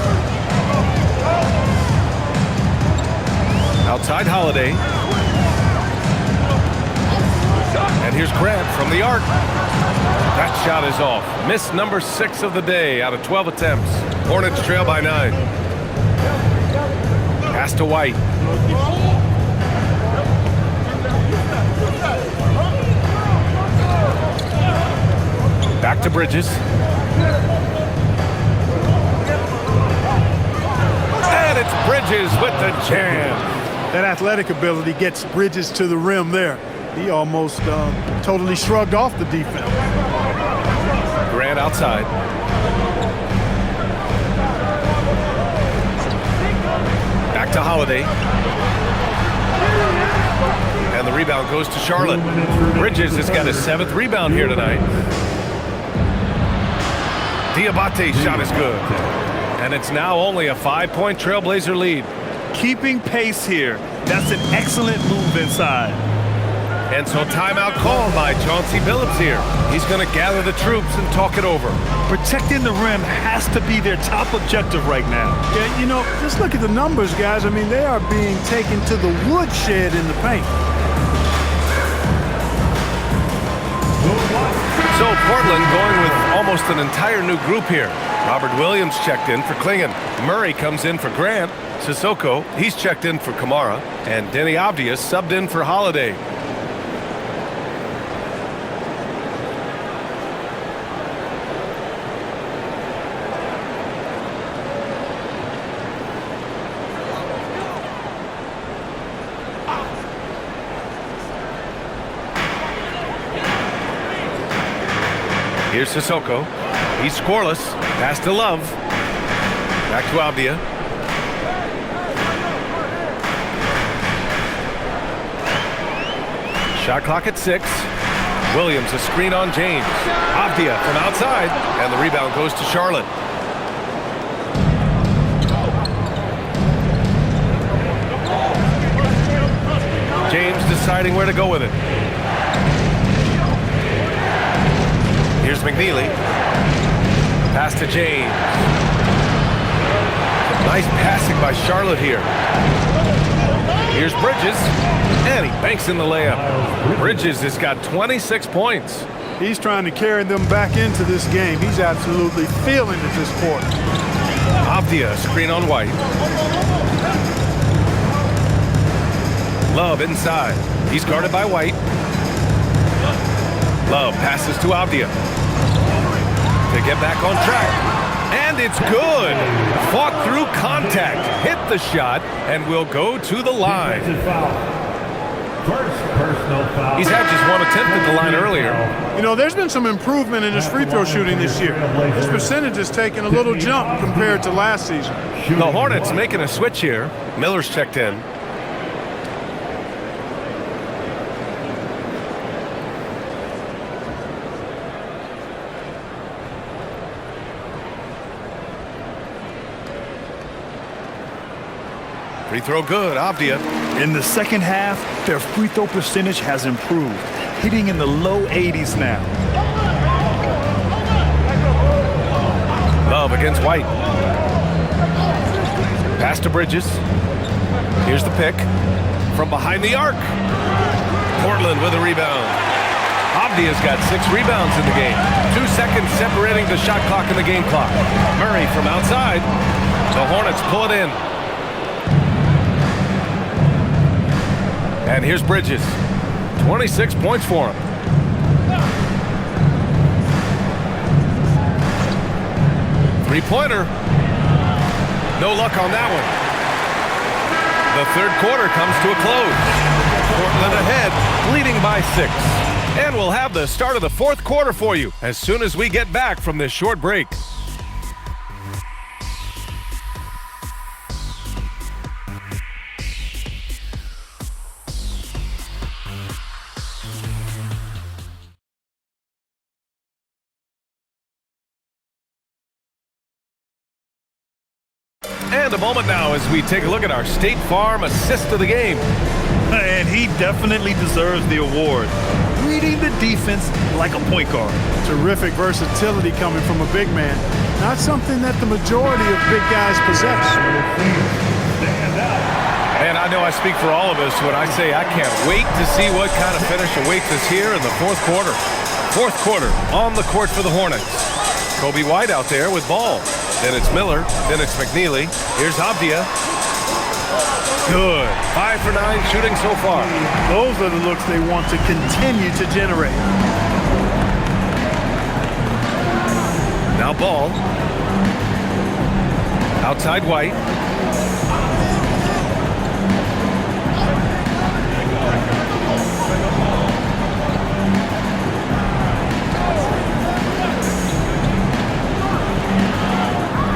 Outside Holiday. And here's Grant from the arc. That shot is off. Miss number 6 of the day out of 12 attempts. Hornets trail by 9. Pass to White. Back to Bridges. And it's Bridges with the jam. That athletic ability gets Bridges to the rim there. He almost totally shrugged off the defense. Grant outside. Back to Holiday. And the rebound goes to Charlotte. Bridges has got his 7th rebound here tonight. Diabate's shot is good. And it's now only a 5-point Trailblazer lead. Keeping pace here. That's an excellent move inside. And so timeout called by Chauncey Billups here. He's going to gather the troops and talk it over. Protecting the rim has to be their top objective right now. Yeah, you know, just look at the numbers, guys. I mean, they are being taken to the woodshed in the paint. So Portland going with almost an entire new group here. Robert Williams checked in for Klingon. Murray comes in for Grant. Sissoko, he's checked in for Kamara. And Denny Avdia subbed in for Holiday. Here's Sissoko. He's scoreless. Pass to Love. Back to Avdia. Shot clock at 6. Williams a screen on James. Avdia from outside. And the rebound goes to Charlotte. James deciding where to go with it. Here's McNeely. Pass to James. Nice passing by Charlotte here. Here's Bridges. And he banks in the layup. Bridges has got 26 points. He's trying to carry them back into this game. He's absolutely feeling it this quarter. Avdia, screen on White. Love inside. He's guarded by White. Love passes to Avdia. To get back on track. And it's good. Fought through contact. Hit the shot and will go to the line. First personal foul. He's had just one attempt at the line earlier. You know, there's been some improvement in his free throw shooting this year. His percentage has taken a little jump compared to last season. The Hornets making a switch here. Miller's checked in. Free throw good, Avdia. In the second half, their free throw percentage has improved, hitting in the low 80s now. Love against White. Pass to Bridges. Here's the pick. From behind the arc. Portland with a rebound. Avdia's got 6 rebounds in the game. 2 seconds separating the shot clock and the game clock. Murray from outside. The Hornets pull it in. And here's Bridges. 26 points for him. Three-pointer. No luck on that one. The third quarter comes to a close. Portland ahead, leading by 6. And we'll have the start of the fourth quarter for you as soon as we get back from this short break. And a moment now as we take a look at our State Farm assist of the game. And he definitely deserves the award. Reading the defense like a point guard. Terrific versatility coming from a big man. Not something that the majority of big guys possess. And I know I speak for all of us when I say I can't wait to see what kind of finish awaits us here in the fourth quarter. Fourth quarter on the court for the Hornets. Kobe White out there with ball. Then it's Miller. Then it's McNeely. Here's Avdia. Good. 5 for 9 shooting so far. Those are the looks they want to continue to generate. Now ball. Outside White.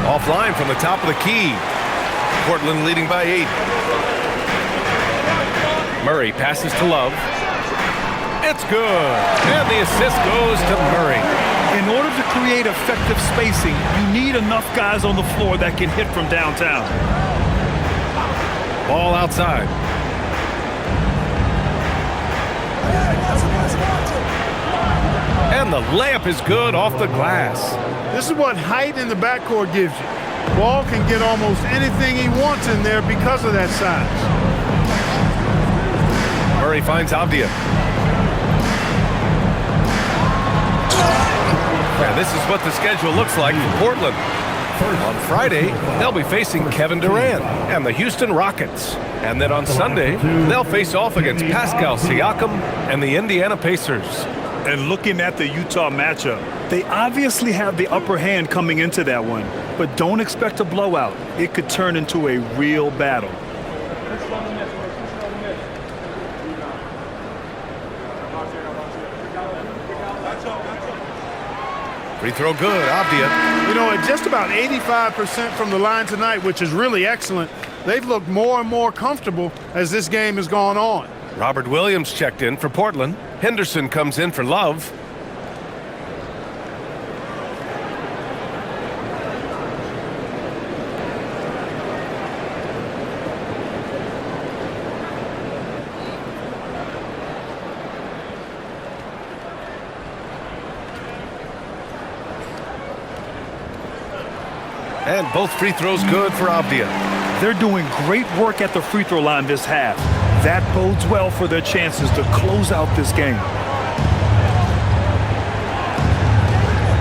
Offline from the top of the key. Portland leading by 8. Murray passes to Love. It's good. And the assist goes to Murray. In order to create effective spacing, you need enough guys on the floor that can hit from downtown. Ball outside. And the layup is good off the glass. This is what height in the backcourt gives you. Ball can get almost anything he wants in there because of that size. Murray finds Avdia. And this is what the schedule looks like for Portland. On Friday, they'll be facing Kevin Durant and the Houston Rockets. And then on Sunday, they'll face off against Pascal Siakam and the Indiana Pacers. And looking at the Utah matchup, they obviously have the upper hand coming into that one, but don't expect a blowout. It could turn into a real battle. Free throw good, Avdia. You know, at just about 85% from the line tonight, which is really excellent, they've looked more and more comfortable as this game has gone on. Robert Williams checked in for Portland. Henderson comes in for Love. And both free throws good for Avdia. They're doing great work at the free throw line this half. That bodes well for their chances to close out this game.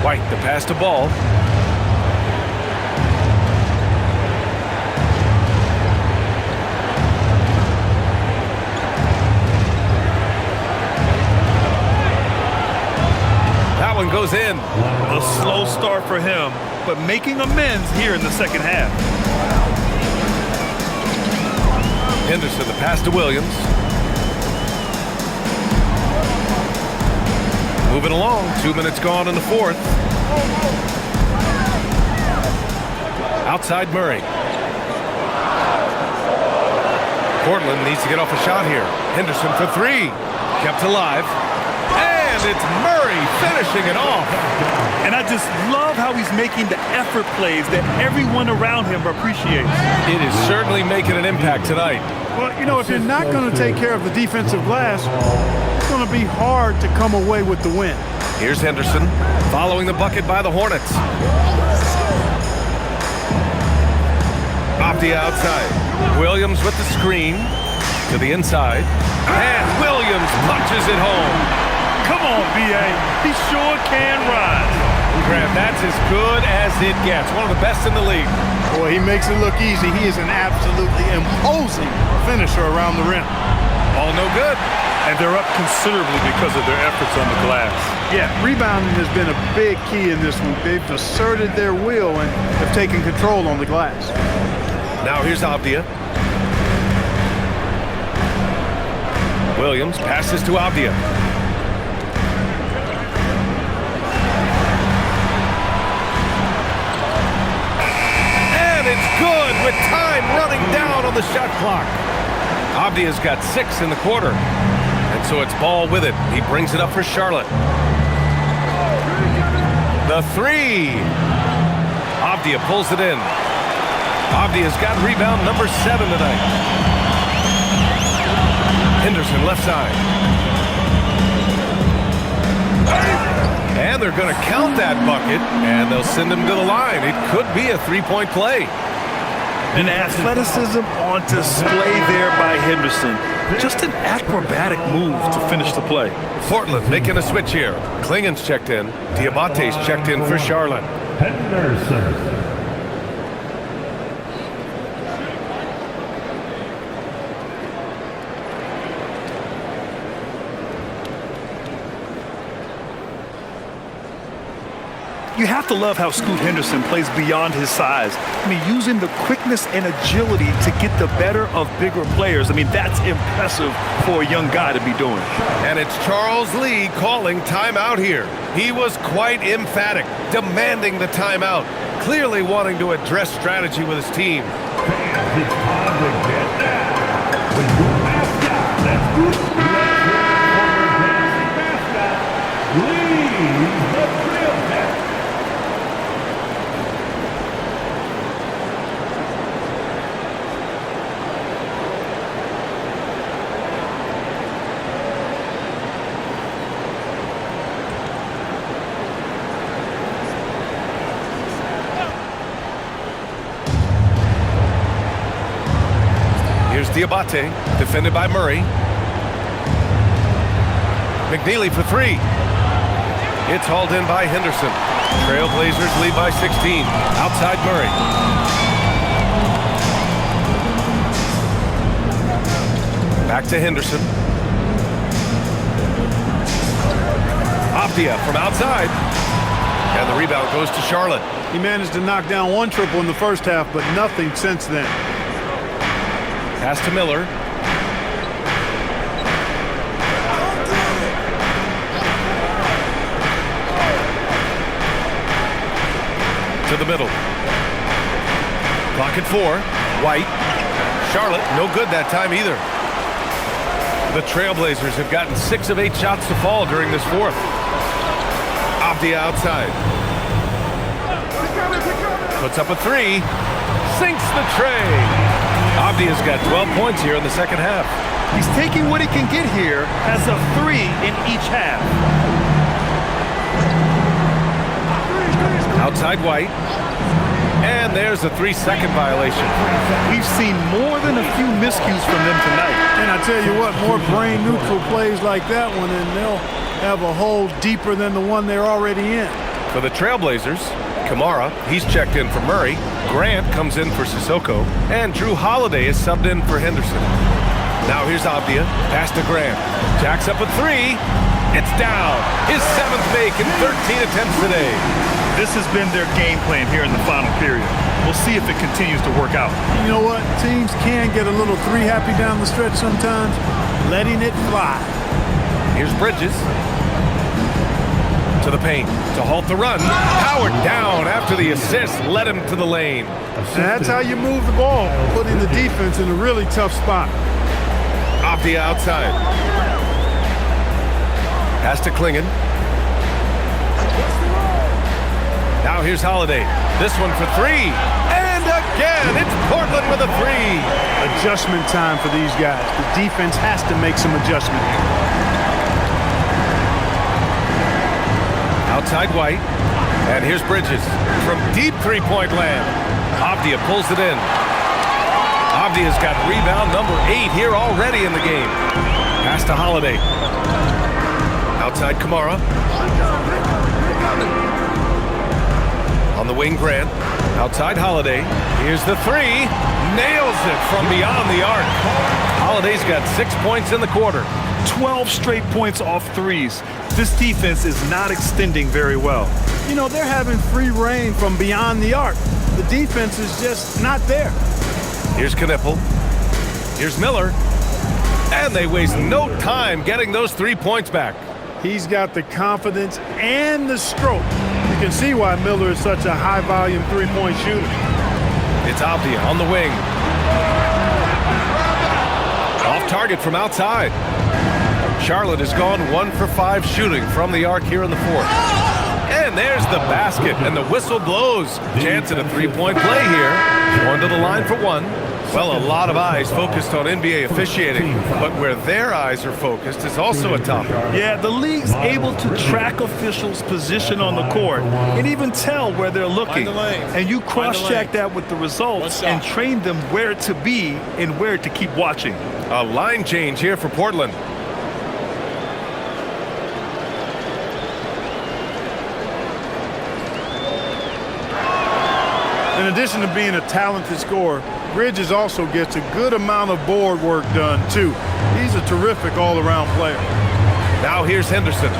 White, the pass to Ball. That one goes in. A slow start for him, but making amends here in the second half. Henderson, the pass to Williams. Moving along, 2 minutes gone in the fourth. Outside Murray. Portland needs to get off a shot here. Henderson for 3. Kept alive. And it's Murray finishing it off. And I just love how he's making the effort plays that everyone around him appreciates. It is certainly making an impact tonight. Well, you know, if you're not going to take care of the defensive glass, it's going to be hard to come away with the win. Here's Henderson following the bucket by the Hornets. Avdia outside. Williams with the screen to the inside. And Williams punches it home. Come on, B.A. He sure can rise. Graham, that's as good as it gets. One of the best in the league. Boy, he makes it look easy. He is an absolutely imposing finisher around the rim. All no good. And they're up considerably because of their efforts on the glass. Yeah, rebounding has been a big key in this one. They've asserted their will and have taken control on the glass. Now here's Avdia. Williams passes to Avdia. on the shot clock. Avdia's got 6 in the quarter. And so it's Ball with it. He brings it up for Charlotte. The 3. Avdia pulls it in. Avdia's got rebound number 7 tonight. Henderson left side. And they're going to count that bucket, and they'll send him to the line. It could be a 3-point play. And athleticism on display there by Henderson. Just an acrobatic move to finish the play. Portland making a switch here. Klingen's checked in. Diabate's checked in for Charlotte. Henderson. You have to love how Scoot Henderson plays beyond his size. I mean, using the quickness and agility to get the better of bigger players. I mean, that's impressive for a young guy to be doing. And it's Charles Lee calling timeout here. He was quite emphatic, demanding the timeout, clearly wanting to address strategy with his team. Fans, it's time to get down with your mascot. That's good. Let's hear it for your dancing mascot, Lee the Thrill Cat. Here's Diabate, defended by Murray. McNeely for 3. It's hauled in by Henderson. Trailblazers lead by 16. Outside Murray. Back to Henderson. Avdia from outside. And the rebound goes to Charlotte. He managed to knock down 1 triple in the first half, but nothing since then. Pass to Miller. To the middle. Clock at 4. White. Charlotte, no good that time either. The Trailblazers have gotten 6 of 8 shots to fall during this fourth. Avdia outside. Puts up a 3. Sinks the tray. Avdia's got 12 points here in the second half. He's taking what he can get here as a 3 in each half. Outside White. And there's a 3-second violation. We've seen more than a few miscues from them tonight. And I tell you what, more brain-neutral plays like that one, and they'll have a hole deeper than the one they're already in. For the Trailblazers, Kamara, he's checked in for Murray. Grant comes in for Sissoko. And Drew Holiday is subbed in for Henderson. Now here's Avdia. Pass to Grant. Jacks up a 3. It's down. His 7th make in 13 attempts today. This has been their game plan here in the final period. We'll see if it continues to work out. You know what? Teams can get a little 3-happy down the stretch sometimes. Letting it fly. Here's Bridges. To the paint to halt the run. Howard down after the assist led him to the lane. And that's how you move the ball, putting the defense in a really tough spot. Avdia outside. Pass to Klingen. Now here's Holiday. This one for 3. And again, it's Portland with a 3. Adjustment time for these guys. The defense has to make some adjustment. Outside White. And here's Bridges from deep 3-point land. Avdia pulls it in. Avdia's got rebound number 8 here already in the game. Pass to Holiday. Outside Kamara. On the wing, Grant. Outside Holiday. Here's the 3. Nails it from beyond the arc. Holiday's got 6 points in the quarter. 12 straight points off threes. This defense is not extending very well. You know, they're having free reign from beyond the arc. The defense is just not there. Here's Knippel. Here's Miller. And they waste no time getting those 3 points back. He's got the confidence and the stroke. You can see why Miller is such a high-volume 3-point shooter. It's Avdia on the wing. off target from outside. Charlotte has gone 1 for 5 shooting from the arc here in the fourth. And there's the basket, and the whistle blows. Chance at a three-point play here. Going to the line for one. Well, a lot of eyes focused on NBA officiating, but where their eyes are focused is also a topic. Yeah, the league's able to track officials' position on the court and even tell where they're looking. And you cross-check that with the results and train them where to be and where to keep watching. A line change here for Portland. In addition to being a talented scorer, Bridges also gets a good amount of board work done, too. He's a terrific all-around player. Now here's Henderson.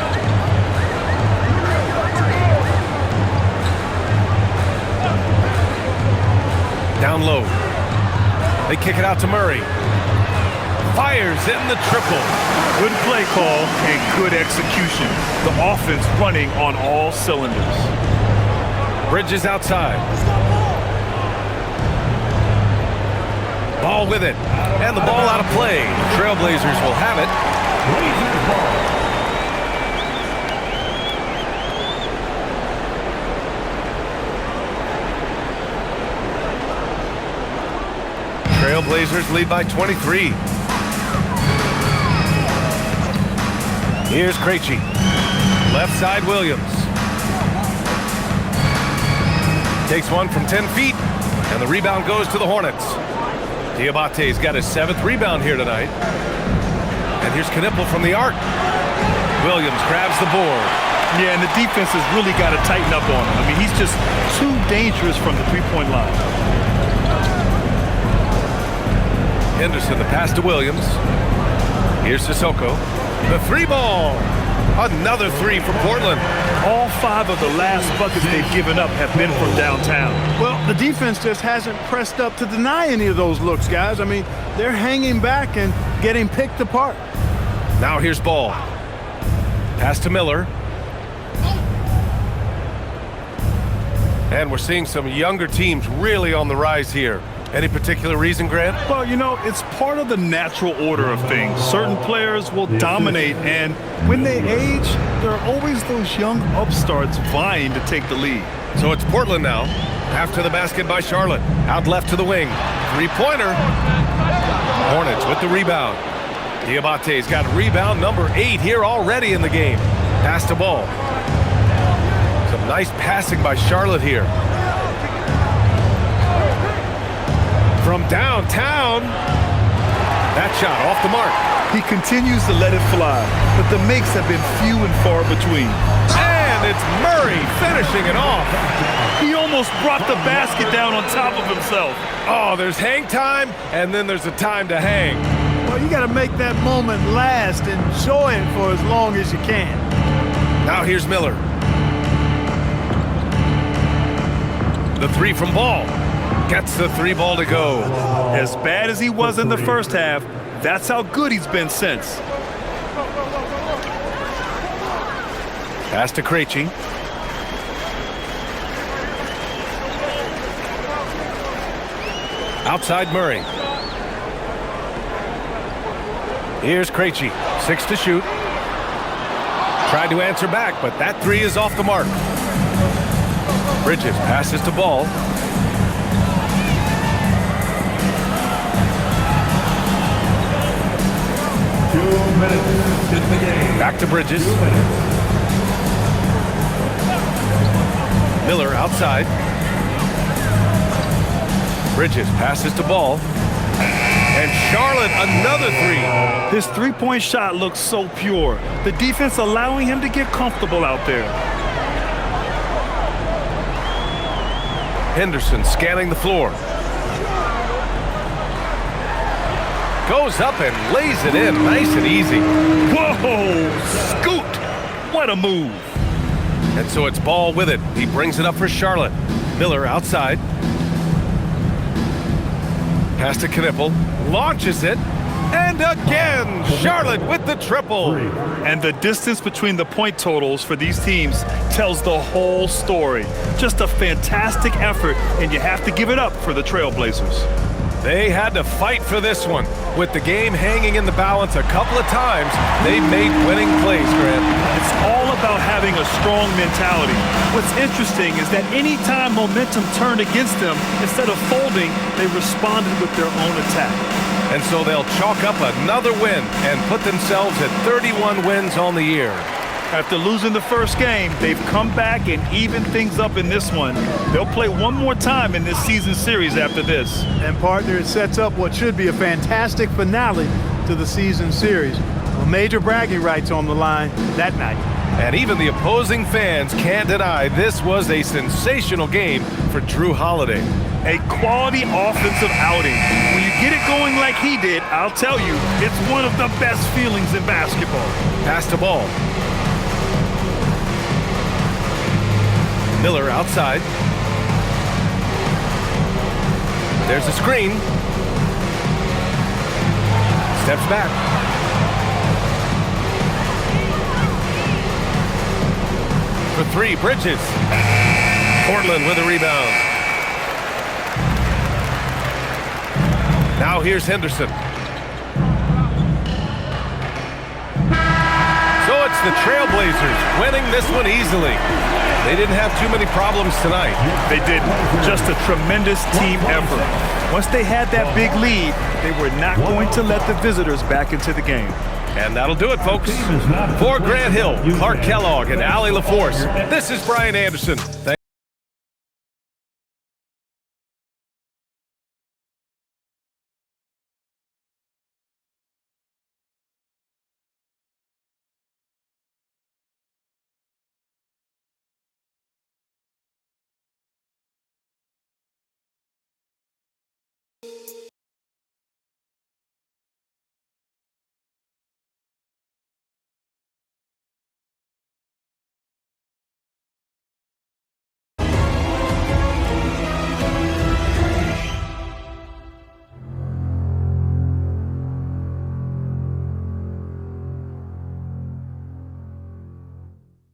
Down low. They kick it out to Murray. Fires in the triple. Good play call and good execution. The offense running on all cylinders. Bridges outside. Ball with it. And the ball out of play. Trailblazers will have it. Trailblazers lead by 23. Here's Krejci. Left side Williams. Takes one from 10 feet. And the rebound goes to the Hornets. Diabate's got his 7th rebound here tonight. And here's Knippel from the arc. Williams grabs the board. Yeah, and the defense has really got to tighten up on him. I mean, he's just too dangerous from the three-point line. Henderson, the pass to Williams. Here's Sissoko. The three ball. Another three for Portland. All 5 of the last buckets they've given up have been from downtown. Well, the defense just hasn't pressed up to deny any of those looks, guys. I mean, they're hanging back and getting picked apart. Now here's Ball. Pass to Miller. And we're seeing some younger teams really on the rise here. Any particular reason, Grant? Well, you know, it's part of the natural order of things. Certain players will dominate, and when they age, there are always those young upstarts vying to take the lead. So it's Portland now. After the basket by Charlotte. Out left to the wing. Three-pointer. Hornets with the rebound. Diabate's got rebound number 8 here already in the game. Pass to Ball. Some nice passing by Charlotte here. From downtown. That shot off the mark. He continues to let it fly, but the makes have been few and far between. And it's Murray finishing it off. He almost brought the basket down on top of himself. Oh, there's hang time, and then there's a time to hang. Well, you got to make that moment last. Enjoy it for as long as you can. Now here's Miller. The three from Ball. Gets the three ball to go. As bad as he was in the first half, that's how good he's been since. Pass to Krejci. Outside Murray. Here's Krejci. 6 to shoot. Tried to answer back, but that three is off the mark. Bridges passes to Ball. Back to Bridges. Miller outside. Bridges passes to Ball. And Charlotte another three. His three-point shot looks so pure. The defense allowing him to get comfortable out there. Henderson scanning the floor. Goes up and lays it in nice and easy. Whoa! Scoot! What a move. And so it's Ball with it. He brings it up for Charlotte. Miller outside. Pass to Knippel. Launches it. And again, Charlotte with the triple. And the distance between the point totals for these teams tells the whole story. Just a fantastic effort, and you have to give it up for the Trailblazers. They had to fight for this one. With the game hanging in the balance a couple of times, they made winning plays, Grant. It's all about having a strong mentality. What's interesting is that any time momentum turned against them, instead of folding, they responded with their own attack. And so they'll chalk up another win and put themselves at 31 wins on the year. After losing the first game, they've come back and evened things up in this one. They'll play one more time in this season series after this. And partner, it sets up what should be a fantastic finale to the season series. A major bragging rights on the line that night. And even the opposing fans can't deny this was a sensational game for Drew Holiday. A quality offensive outing. When you get it going like he did, I'll tell you, it's one of the best feelings in basketball. Pass the ball. Miller outside. There's a screen. Steps back. For three, Bridges. Portland with a rebound. Now here's Henderson. So it's the Trailblazers winning this one easily. They didn't have too many problems tonight. They didn't. Just a tremendous team effort. Once they had that big lead, they were not going to let the visitors back into the game. And that'll do it, folks. For Grant Hill, Clark Kellogg, and Allie LaForce, this is Brian Anderson.